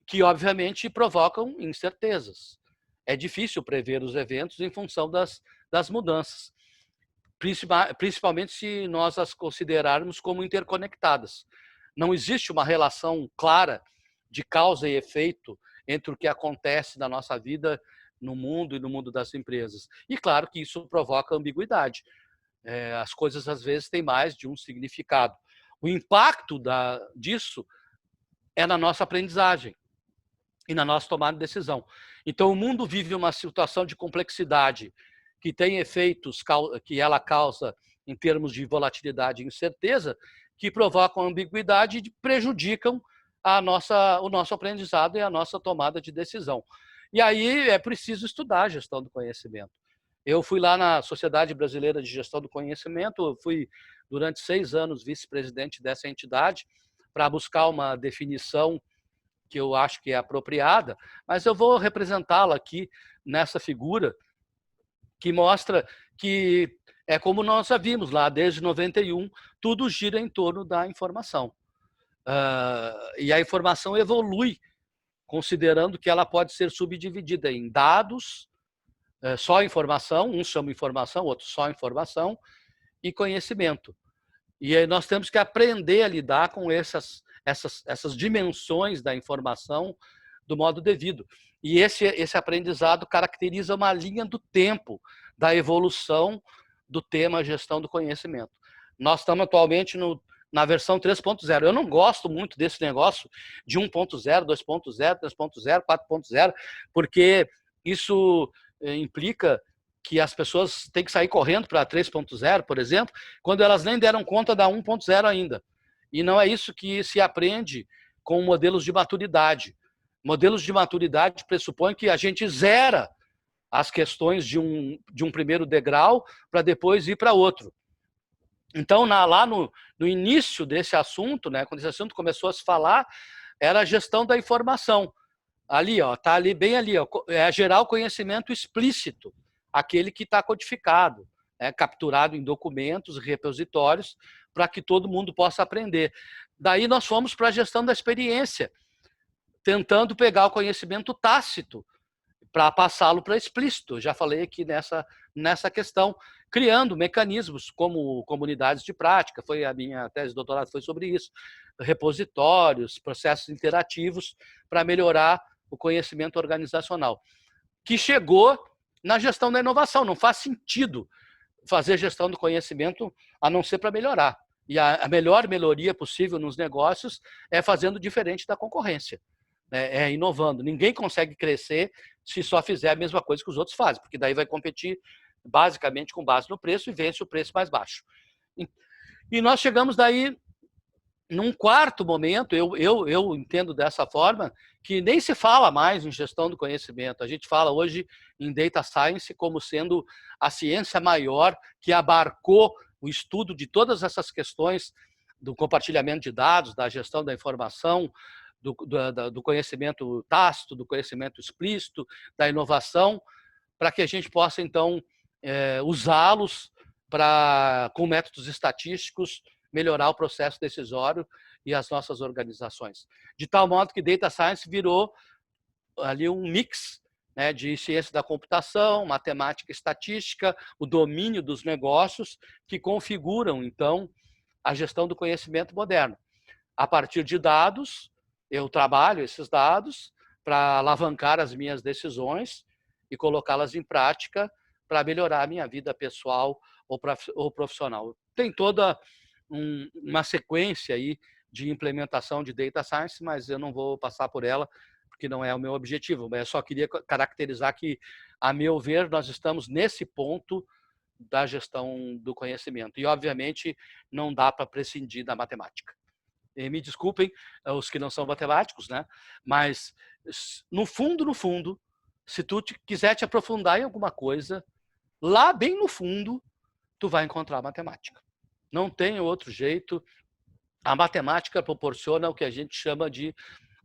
que obviamente provocam incertezas. É difícil prever os eventos em função das mudanças, principalmente se nós as considerarmos como interconectadas. Não existe uma relação clara de causa e efeito entre o que acontece na nossa vida no mundo e no mundo das empresas. E claro que isso provoca ambiguidade. As coisas às vezes têm mais de um significado. O impacto disso é na nossa aprendizagem e na nossa tomada de decisão. Então, o mundo vive uma situação de complexidade que tem efeitos que ela causa em termos de volatilidade e incerteza, que provocam ambiguidade e prejudicam o nosso aprendizado e a nossa tomada de decisão. E aí é preciso estudar a gestão do conhecimento. Eu fui lá na Sociedade Brasileira de Gestão do Conhecimento, fui durante 6 anos vice-presidente dessa entidade para buscar uma definição que eu acho que é apropriada, mas eu vou representá-la aqui nessa figura que mostra que é como nós já vimos lá, desde 91, tudo gira em torno da informação. E a informação evolui, considerando que ela pode ser subdividida em dados, só informação, uns chamam informação, outros só informação, e conhecimento. E aí nós temos que aprender a lidar com essas dimensões da informação do modo devido. E esse aprendizado caracteriza uma linha do tempo da evolução do tema gestão do conhecimento. Nós estamos atualmente na versão 3.0. Eu não gosto muito desse negócio de 1.0, 2.0, 3.0, 4.0, porque isso implica que as pessoas têm que sair correndo para 3.0, por exemplo, quando elas nem deram conta da 1.0 ainda. E não é isso que se aprende com modelos de maturidade. Modelos de maturidade pressupõem que a gente zera as questões de um primeiro degrau para depois ir para outro. Então, lá no início desse assunto, né, quando esse assunto começou a se falar, era a gestão da informação. Ali, está ali, bem ali, é gerar o conhecimento explícito, aquele que está codificado, capturado em documentos, repositórios, para que todo mundo possa aprender. Daí nós fomos para a gestão da experiência, tentando pegar o conhecimento tácito para passá-lo para explícito. Já falei aqui nessa questão, criando mecanismos como comunidades de prática, a minha tese de doutorado foi sobre isso, repositórios, processos interativos para melhorar o conhecimento organizacional, que chegou na gestão da inovação. Não faz sentido fazer gestão do conhecimento a não ser para melhorar. E a melhor melhoria possível nos negócios é fazendo diferente da concorrência, é inovando. Ninguém consegue crescer se só fizer a mesma coisa que os outros fazem, porque daí vai competir basicamente com base no preço e vence o preço mais baixo. E nós chegamos daí num quarto momento, eu entendo dessa forma, que nem se fala mais em gestão do conhecimento. A gente fala hoje em data science como sendo a ciência maior que abarcou o estudo de todas essas questões do compartilhamento de dados, da gestão da informação, do conhecimento tácito, do conhecimento explícito, da inovação, para que a gente possa, então, usá-los com métodos estatísticos, melhorar o processo decisório e as nossas organizações. De tal modo que Data Science virou ali um mix, né, de ciência da computação, matemática e estatística, o domínio dos negócios, que configuram, então, a gestão do conhecimento moderno. A partir de dados, eu trabalho esses dados para alavancar as minhas decisões e colocá-las em prática para melhorar a minha vida pessoal ou profissional. Tem toda uma sequência aí de implementação de Data Science, mas eu não vou passar por ela, porque não é o meu objetivo. Mas eu só queria caracterizar que, a meu ver, nós estamos nesse ponto da gestão do conhecimento. E, obviamente, não dá para prescindir da matemática. E me desculpem os que não são matemáticos, né? Mas, no fundo, se tu quiser te aprofundar em alguma coisa, lá bem no fundo, tu vai encontrar matemática. Não tem outro jeito. A matemática proporciona o que a gente chama de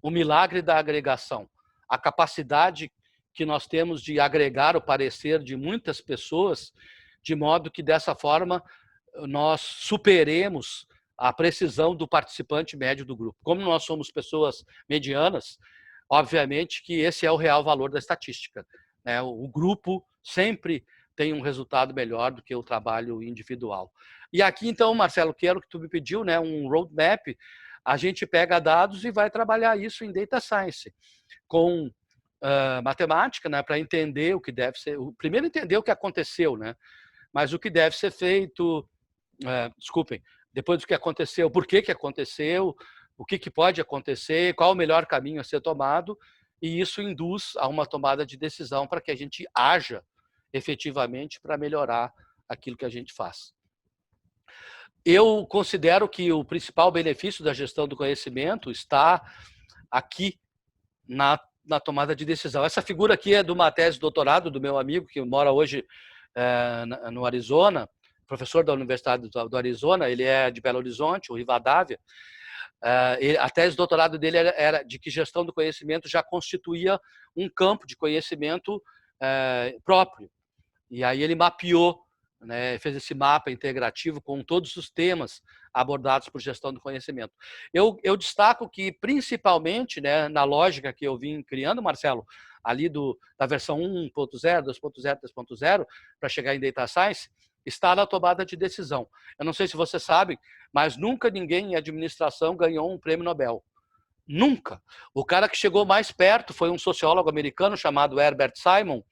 o milagre da agregação. A capacidade que nós temos de agregar o parecer de muitas pessoas, de modo que, dessa forma, nós superemos a precisão do participante médio do grupo. Como nós somos pessoas medianas, obviamente que esse é o real valor da estatística. O grupo sempre tem um resultado melhor do que o trabalho individual. E aqui, então, Marcelo, quero que tu me pediu, né, um roadmap. A gente pega dados e vai trabalhar isso em Data Science, com matemática, né, para entender o que deve ser. Primeiro, entender o que aconteceu, né, mas o que deve ser feito. Desculpem, depois do que aconteceu, por que aconteceu, o que pode acontecer, qual o melhor caminho a ser tomado, e isso induz a uma tomada de decisão para que a gente haja efetivamente para melhorar aquilo que a gente faz. Eu considero que o principal benefício da gestão do conhecimento está aqui na tomada de decisão. Essa figura aqui é de uma tese de doutorado do meu amigo, que mora hoje no Arizona, professor da Universidade do Arizona, ele é de Belo Horizonte, o Rivadavia. A tese de doutorado dele era de que gestão do conhecimento já constituía um campo de conhecimento próprio. E aí ele mapeou, né, fez esse mapa integrativo com todos os temas abordados por gestão do conhecimento. Eu destaco que, principalmente, né, na lógica que eu vim criando, Marcelo, ali da versão 1.0, 2.0, 3.0, para chegar em Data Science, está na tomada de decisão. Eu não sei se você sabe, mas nunca ninguém em administração ganhou um prêmio Nobel. Nunca. O cara que chegou mais perto foi um sociólogo americano chamado Herbert Simon.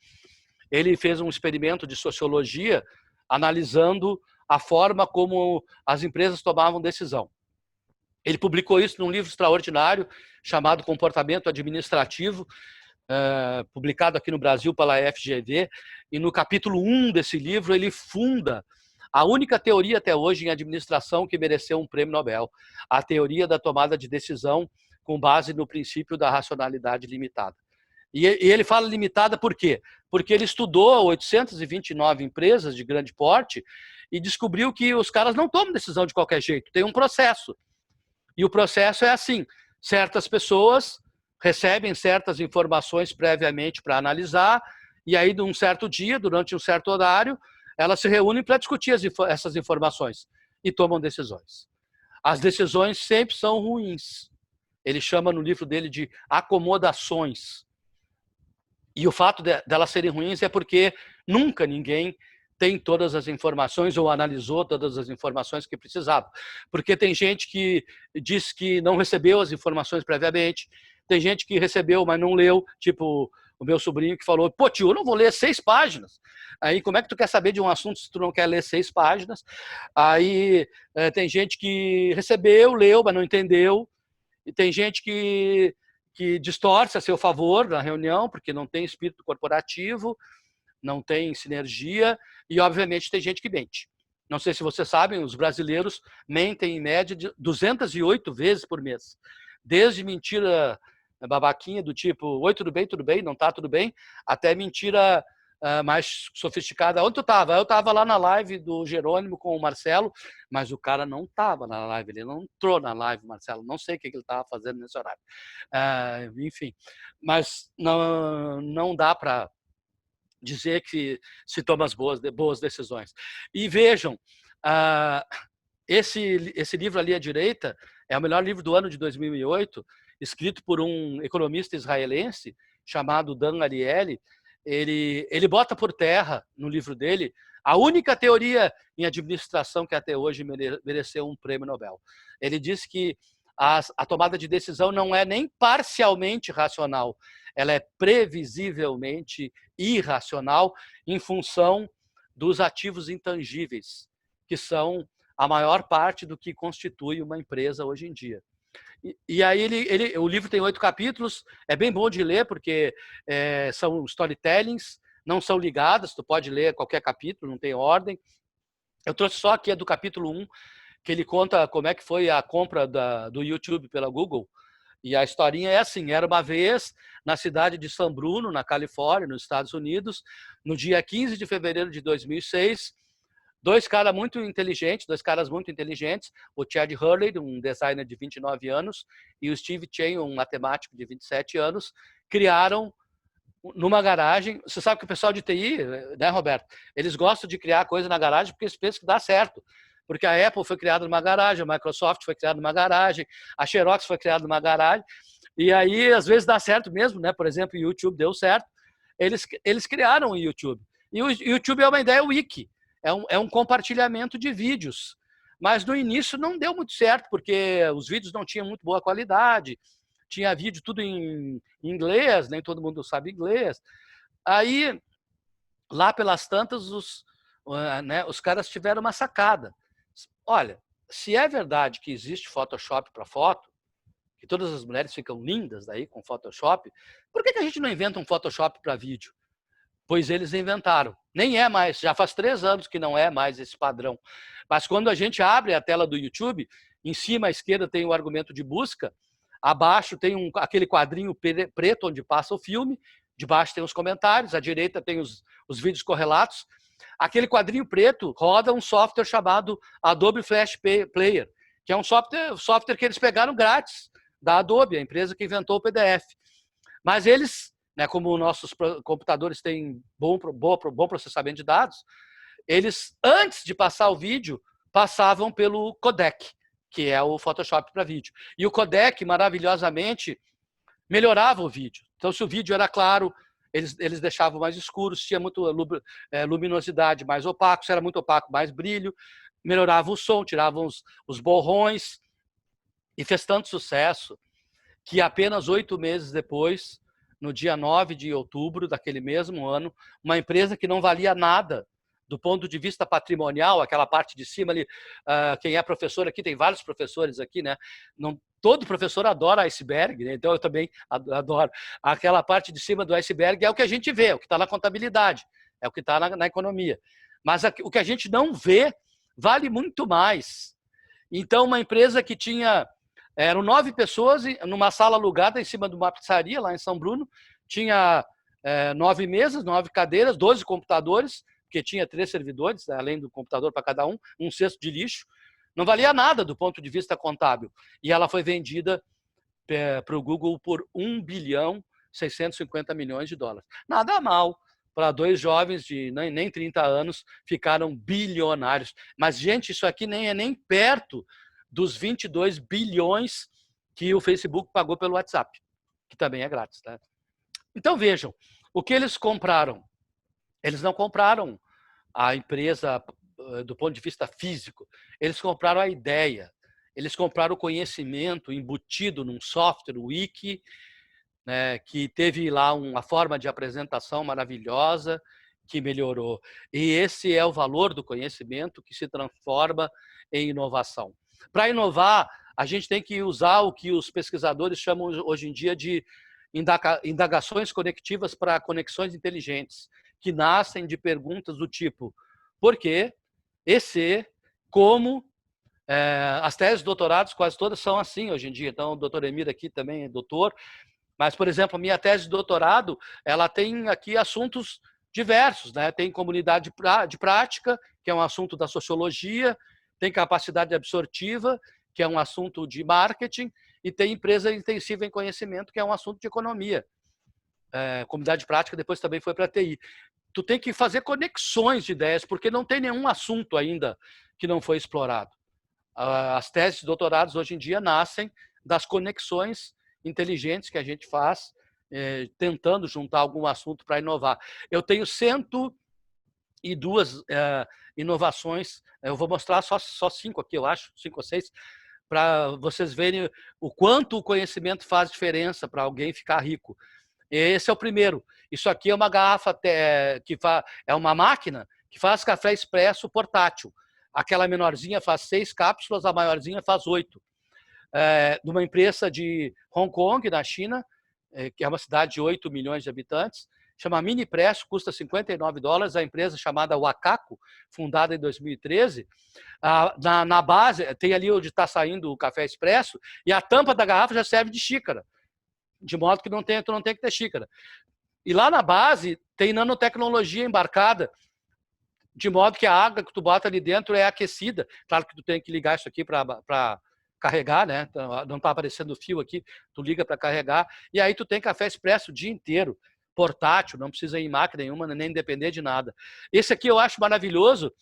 Ele fez um experimento de sociologia analisando a forma como as empresas tomavam decisão. Ele publicou isso num livro extraordinário chamado Comportamento Administrativo, publicado aqui no Brasil pela FGV, e no capítulo 1 desse livro ele funda a única teoria até hoje em administração que mereceu um prêmio Nobel, a teoria da tomada de decisão com base no princípio da racionalidade limitada. E ele fala limitada por quê? Porque ele estudou 829 empresas de grande porte e descobriu que os caras não tomam decisão de qualquer jeito, tem um processo. E o processo é assim, certas pessoas recebem certas informações previamente para analisar, e aí, de um certo dia, durante um certo horário, elas se reúnem para discutir essas informações e tomam decisões. As decisões sempre são ruins. Ele chama no livro dele de acomodações. E o fato delas serem ruins é porque nunca ninguém tem todas as informações ou analisou todas as informações que precisava. Porque tem gente que diz que não recebeu as informações previamente, tem gente que recebeu, mas não leu, tipo o meu sobrinho que falou, pô tio, eu não vou ler 6 páginas. Aí como é que tu quer saber de um assunto se tu não quer ler 6 páginas? Aí tem gente que recebeu, leu, mas não entendeu. E tem gente que distorce a seu favor na reunião, porque não tem espírito corporativo, não tem sinergia, e obviamente tem gente que mente. Não sei se vocês sabem, os brasileiros mentem em média de 208 vezes por mês. Desde mentira babaquinha do tipo, oi, tudo bem, não tá tudo bem, até mentira mais sofisticada. Onde tu estava? Eu estava lá na live do Jerônimo com o Marcelo, mas o cara não estava na live, ele não entrou na live, Marcelo, não sei o que ele estava fazendo nesse horário. Enfim, mas não dá para dizer que se toma as boas decisões. E vejam, esse livro ali à direita é o melhor livro do ano de 2008, escrito por um economista israelense chamado Dan Ariely. Ele bota por terra, no livro dele, a única teoria em administração que até hoje mereceu um prêmio Nobel. Ele diz que a tomada de decisão não é nem parcialmente racional, ela é previsivelmente irracional em função dos ativos intangíveis, que são a maior parte do que constitui uma empresa hoje em dia. E aí o livro tem 8 capítulos, é bem bom de ler, porque são storytellings, não são ligadas, tu pode ler qualquer capítulo, não tem ordem. Eu trouxe só aqui a do capítulo 1, que ele conta como é que foi a compra do YouTube pela Google. E a historinha é assim, era uma vez na cidade de San Bruno, na Califórnia, nos Estados Unidos, no dia 15 de fevereiro de 2006, dois caras muito inteligentes, o Chad Hurley, um designer de 29 anos, e o Steve Chen, um matemático de 27 anos, criaram numa garagem. Você sabe que o pessoal de TI, né, Roberto, eles gostam de criar coisa na garagem porque eles pensam que dá certo. Porque a Apple foi criada numa garagem, a Microsoft foi criada numa garagem, a Xerox foi criada numa garagem, e aí às vezes dá certo mesmo, né? Por exemplo, o YouTube deu certo, eles criaram o YouTube. E o YouTube é uma ideia wiki, é um compartilhamento de vídeos. Mas no início não deu muito certo, porque os vídeos não tinham muito boa qualidade, tinha vídeo tudo em inglês, nem todo mundo sabe inglês. Aí, lá pelas tantas, os caras tiveram uma sacada. Olha, se é verdade que existe Photoshop para foto, que todas as mulheres ficam lindas daí com Photoshop, por que a gente não inventa um Photoshop para vídeo? Pois eles inventaram. Nem é mais, já faz 3 anos que não é mais esse padrão. Mas quando a gente abre a tela do YouTube, em cima à esquerda tem o argumento de busca, abaixo tem aquele quadrinho preto onde passa o filme, debaixo tem os comentários, à direita tem os vídeos correlatos. Aquele quadrinho preto roda um software chamado Adobe Flash Player, que é um software que eles pegaram grátis da Adobe, a empresa que inventou o PDF. Mas eles, né, como nossos computadores têm bom processamento de dados, eles, antes de passar o vídeo, passavam pelo codec, que é o Photoshop para vídeo. E o codec, maravilhosamente, melhorava o vídeo. Então, se o vídeo era claro, eles deixavam mais escuro, se tinha muita luminosidade, mais opaco, se era muito opaco, mais brilho, melhorava o som, tiravam os borrões, e fez tanto sucesso que apenas 8 meses depois, no dia 9 de outubro daquele mesmo ano, uma empresa que não valia nada do ponto de vista patrimonial, aquela parte de cima ali, quem é professor aqui, tem vários professores aqui, né? Todo professor adora iceberg, né? Então eu também adoro. Aquela parte de cima do iceberg é o que a gente vê, é o que está na contabilidade, é o que está na economia. Mas o que a gente não vê vale muito mais. Então, uma empresa que eram 9 pessoas numa sala alugada em cima de uma pizzaria lá em São Bruno, tinha 9 mesas, 9 cadeiras, 12 computadores, porque tinha 3 servidores, né, além do computador para cada um cesto de lixo. Não valia nada do ponto de vista contábil. E ela foi vendida para o Google por $1,650 bilhões. Nada mal. Para 2 jovens de nem 30 anos, ficaram bilionários. Mas, gente, isso aqui nem é nem perto dos 22 bilhões que o Facebook pagou pelo WhatsApp, que também é grátis. Tá? Então, vejam, o que eles compraram? Eles não compraram a empresa do ponto de vista físico, eles compraram a ideia, eles compraram o conhecimento embutido num software, o Wiki, né, que teve lá uma forma de apresentação maravilhosa, que melhorou. E esse é o valor do conhecimento que se transforma em inovação. Para inovar, a gente tem que usar o que os pesquisadores chamam hoje em dia de indagações conectivas para conexões inteligentes, que nascem de perguntas do tipo: por quê? E se, como. As teses de doutorados quase todas são assim hoje em dia. Então, o doutor Emir aqui também é doutor. Mas, por exemplo, a minha tese de doutorado, ela tem aqui assuntos diversos, né? Tem comunidade de prática, que é um assunto da sociologia, tem capacidade absortiva, que é um assunto de marketing, e tem empresa intensiva em conhecimento, que é um assunto de economia. Comunidade de prática depois também foi para a TI. Tu tem que fazer conexões de ideias, porque não tem nenhum assunto ainda que não foi explorado. As teses de doutorados hoje em dia nascem das conexões inteligentes que a gente faz, tentando juntar algum assunto para inovar. Eu tenho 102 inovações, eu vou mostrar só 5 aqui, eu acho, 5 ou 6, para vocês verem o quanto o conhecimento faz diferença para alguém ficar rico. Esse é o primeiro. Isso aqui é uma garrafa, é uma máquina que faz café expresso portátil. Aquela menorzinha faz 6 cápsulas, a maiorzinha faz 8. Numa empresa de Hong Kong, na China, que é uma cidade de 8 milhões de habitantes, chama Mini Presso, custa $59. A empresa chamada Wakaco, fundada em 2013, na base, tem ali onde está saindo o café expresso, e a tampa da garrafa já serve de xícara, de modo que tu não tem que ter xícara. E lá na base tem nanotecnologia embarcada, de modo que a água que tu bota ali dentro é aquecida. Claro que tu tem que ligar isso aqui para carregar, né? Não está aparecendo o fio aqui, tu liga para carregar, e aí tu tem café expresso o dia inteiro, portátil, não precisa ir em máquina nenhuma, nem depender de nada. Esse aqui eu acho maravilhoso,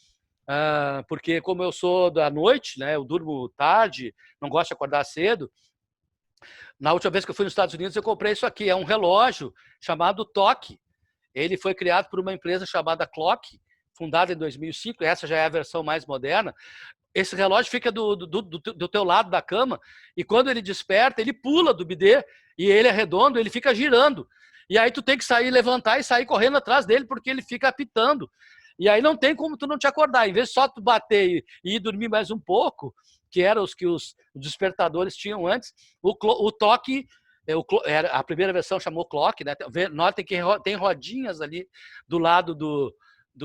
porque como eu sou da noite, né? Eu durmo tarde, não gosto de acordar cedo. Na última vez que eu fui nos Estados Unidos, eu comprei isso aqui, é um relógio chamado Toque. Ele foi criado por uma empresa chamada Clock, fundada em 2005, essa já é a versão mais moderna. Esse relógio fica do teu lado da cama, e quando ele desperta, ele pula do bidê, e ele é redondo, ele fica girando. E aí tu tem que sair, levantar e sair correndo atrás dele, porque ele fica apitando. E aí não tem como tu não te acordar. Em vez de só tu bater e ir dormir mais um pouco, que eram os que os despertadores tinham antes. O toque, a primeira versão chamou clock, né? Notem que tem rodinhas ali do lado do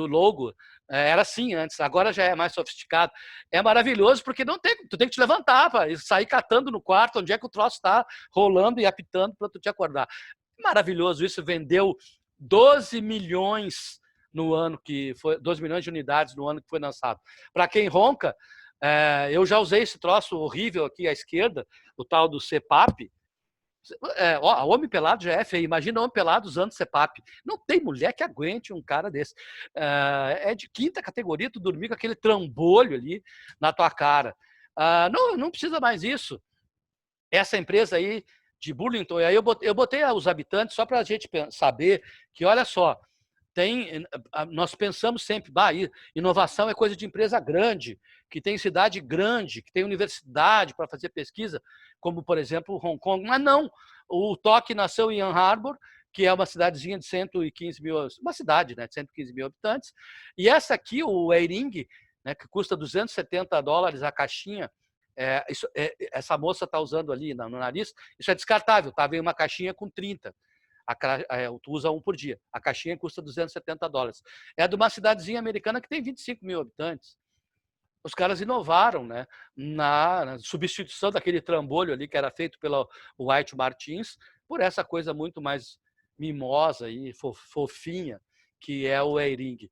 logo. Era assim antes, agora já é mais sofisticado. É maravilhoso porque não tem, tu tem que te levantar para sair catando no quarto onde é que o troço está rolando e apitando para tu te acordar. Maravilhoso isso, vendeu 12 milhões no ano que foi, 12 milhões de unidades no ano que foi lançado. Para quem ronca, eu já usei esse troço horrível aqui à esquerda, o tal do CPAP. Homem pelado já é feio. Imagina homem pelado usando CPAP. Não tem mulher que aguente um cara desse. É de quinta categoria tu dormir com aquele trambolho ali na tua cara. Não precisa mais isso. Essa empresa aí de Burlington, aí eu botei os habitantes só para a gente saber que, olha só, nós pensamos sempre, inovação é coisa de empresa grande, que tem cidade grande, que tem universidade para fazer pesquisa, como, por exemplo, Hong Kong. Mas não, o Toque nasceu em Ann Arbor, que é uma cidadezinha de 115 mil, uma cidade, né, de 115 mil habitantes, e essa aqui, o Eiring, né, que custa $270 a caixinha, essa moça está usando ali no nariz, isso é descartável, tá? Vem uma caixinha com 30. Tu usa um por dia. A caixinha custa $270. É de uma cidadezinha americana que tem 25 mil habitantes. Os caras inovaram, né, na substituição daquele trambolho ali que era feito pela White Martins por essa coisa muito mais mimosa e fofinha que é o Eiring.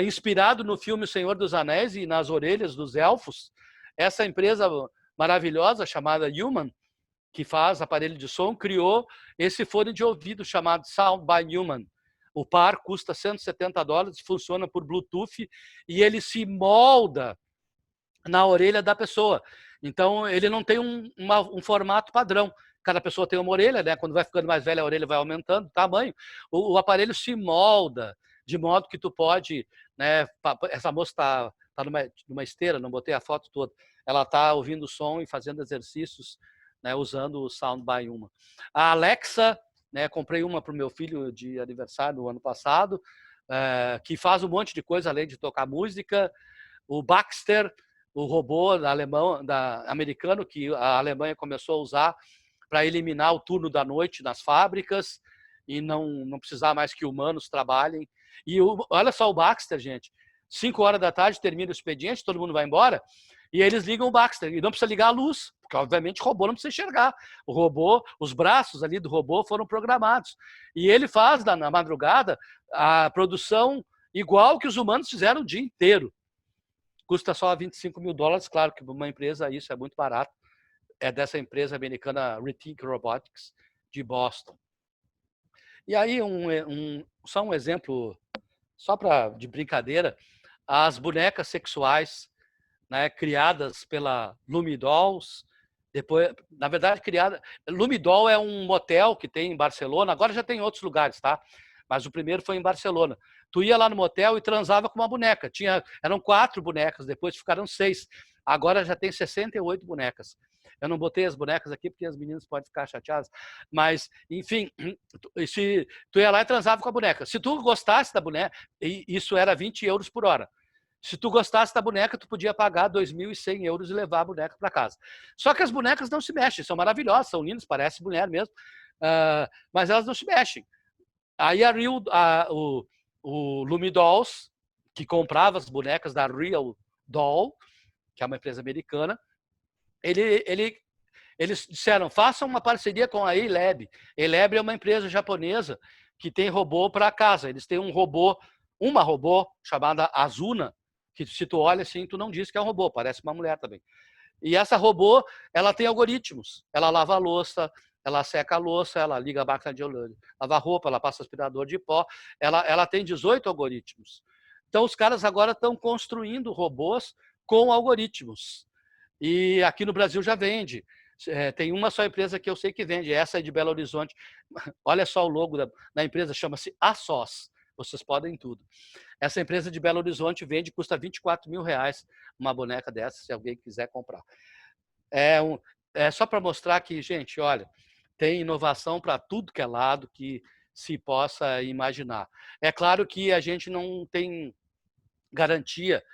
Inspirado no filme O Senhor dos Anéis e nas orelhas dos elfos, essa empresa maravilhosa chamada Human, que faz aparelho de som, criou esse fone de ouvido chamado Sound by Human. O par custa $170, funciona por Bluetooth e ele se molda na orelha da pessoa. Então, ele não tem um formato padrão. Cada pessoa tem uma orelha, né? Quando vai ficando mais velha, a orelha vai aumentando o tamanho. O aparelho se molda, de modo que tu pode, né? Essa moça está numa esteira, não botei a foto toda. Ela está ouvindo o som e fazendo exercícios, né, usando o Sound by Uma. A Alexa, né, comprei uma para o meu filho de aniversário no ano passado, que faz um monte de coisa além de tocar música. O Baxter, o robô americano, que a Alemanha começou a usar para eliminar o turno da noite nas fábricas e não precisar mais que humanos trabalhem. E olha só o Baxter, gente. 5 horas da tarde termina o expediente, todo mundo vai embora, e eles ligam o Baxter. E não precisa ligar a luz, porque obviamente o robô não precisa enxergar. O robô, os braços ali do robô foram programados. E ele faz na madrugada a produção igual que os humanos fizeram o dia inteiro. Custa só $25 mil, claro que uma empresa isso é muito barato. É dessa empresa americana Rethink Robotics, de Boston. E aí, só um exemplo, só de brincadeira, as bonecas sexuais, né, criadas pela Lumidolls, depois, na verdade, Lumidol é um motel que tem em Barcelona, agora já tem em outros lugares, tá? Mas o primeiro foi em Barcelona. Tu ia lá no motel e transava com uma boneca. Eram 4 bonecas, depois ficaram 6. Agora já tem 68 bonecas. Eu não botei as bonecas aqui porque as meninas podem ficar chateadas. Mas, enfim, se tu ia lá e transava com a boneca. Se tu gostasse da boneca, isso era 20 euros por hora. Se tu gostasse da boneca, tu podia pagar 2.100 euros e levar a boneca para casa. Só que as bonecas não se mexem, são maravilhosas, são lindas, parece mulher mesmo, mas elas não se mexem. Aí o Lumidolls, que comprava as bonecas da Real Doll, que é uma empresa americana, eles disseram, façam uma parceria com a E-Lab. E-Lab é uma empresa japonesa que tem robô para casa. Eles têm uma robô chamada Azuna, que se tu olha assim, tu não diz que é um robô, parece uma mulher também. E essa robô, ela tem algoritmos. Ela lava a louça, ela seca a louça, ela liga a máquina de lavar roupa, ela passa aspirador de pó. Ela tem 18 algoritmos. Então, os caras agora estão construindo robôs com algoritmos. E aqui no Brasil já vende. Tem uma só empresa que eu sei que vende, essa é de Belo Horizonte. Olha só o logo da empresa, chama-se ASOS. Vocês podem tudo. Essa empresa de Belo Horizonte vende, custa R$24 mil uma boneca dessa, se alguém quiser comprar. É só para mostrar que, gente, olha, tem inovação para tudo que é lado que se possa imaginar. É claro que a gente não tem garantia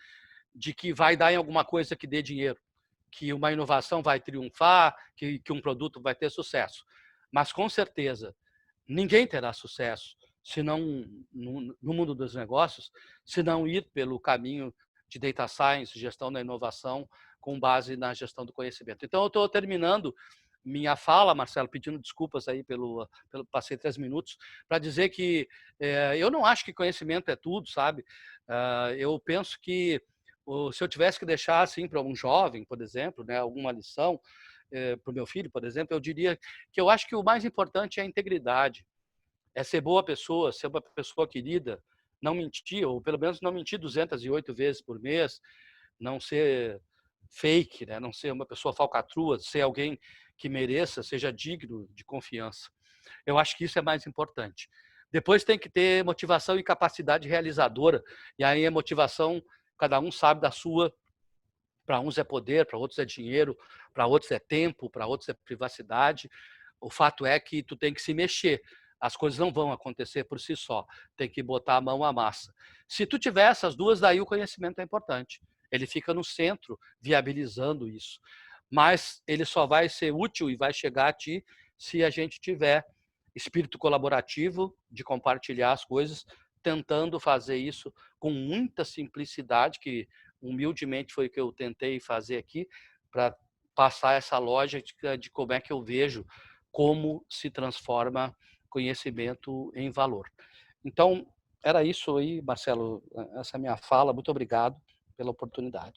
de que vai dar em alguma coisa que dê dinheiro. que uma inovação vai triunfar, que um produto vai ter sucesso. Mas, com certeza, ninguém terá sucesso se não, no mundo dos negócios, se não ir pelo caminho de data science, gestão da inovação, com base na gestão do conhecimento. Então, eu estou terminando minha fala, Marcelo, pedindo desculpas aí pelo passei 3 minutos, para dizer que eu não acho que conhecimento é tudo, sabe? Eu penso que se eu tivesse que deixar assim para um jovem, por exemplo, né, alguma lição para o meu filho, por exemplo, eu diria que eu acho que o mais importante é a integridade, é ser boa pessoa, ser uma pessoa querida, não mentir, ou pelo menos não mentir 208 vezes por mês, não ser fake, né? Não ser uma pessoa falcatrua, ser alguém que mereça, seja digno de confiança. Eu acho que isso é mais importante. Depois tem que ter motivação e capacidade realizadora, e aí a motivação, cada um sabe da sua. Para uns é poder, para outros é dinheiro, para outros é tempo, para outros é privacidade. O fato é que tu tem que se mexer. As coisas não vão acontecer por si só. Tem que botar a mão à massa. Se tu tiver essas duas, daí o conhecimento é importante. Ele fica no centro, viabilizando isso. Mas ele só vai ser útil e vai chegar a ti se a gente tiver espírito colaborativo de compartilhar as coisas, tentando fazer isso com muita simplicidade, que humildemente foi o que eu tentei fazer aqui, para passar essa lógica de como é que eu vejo como se transforma conhecimento em valor. Então, era isso aí, Marcelo, essa é a minha fala. Muito obrigado pela oportunidade.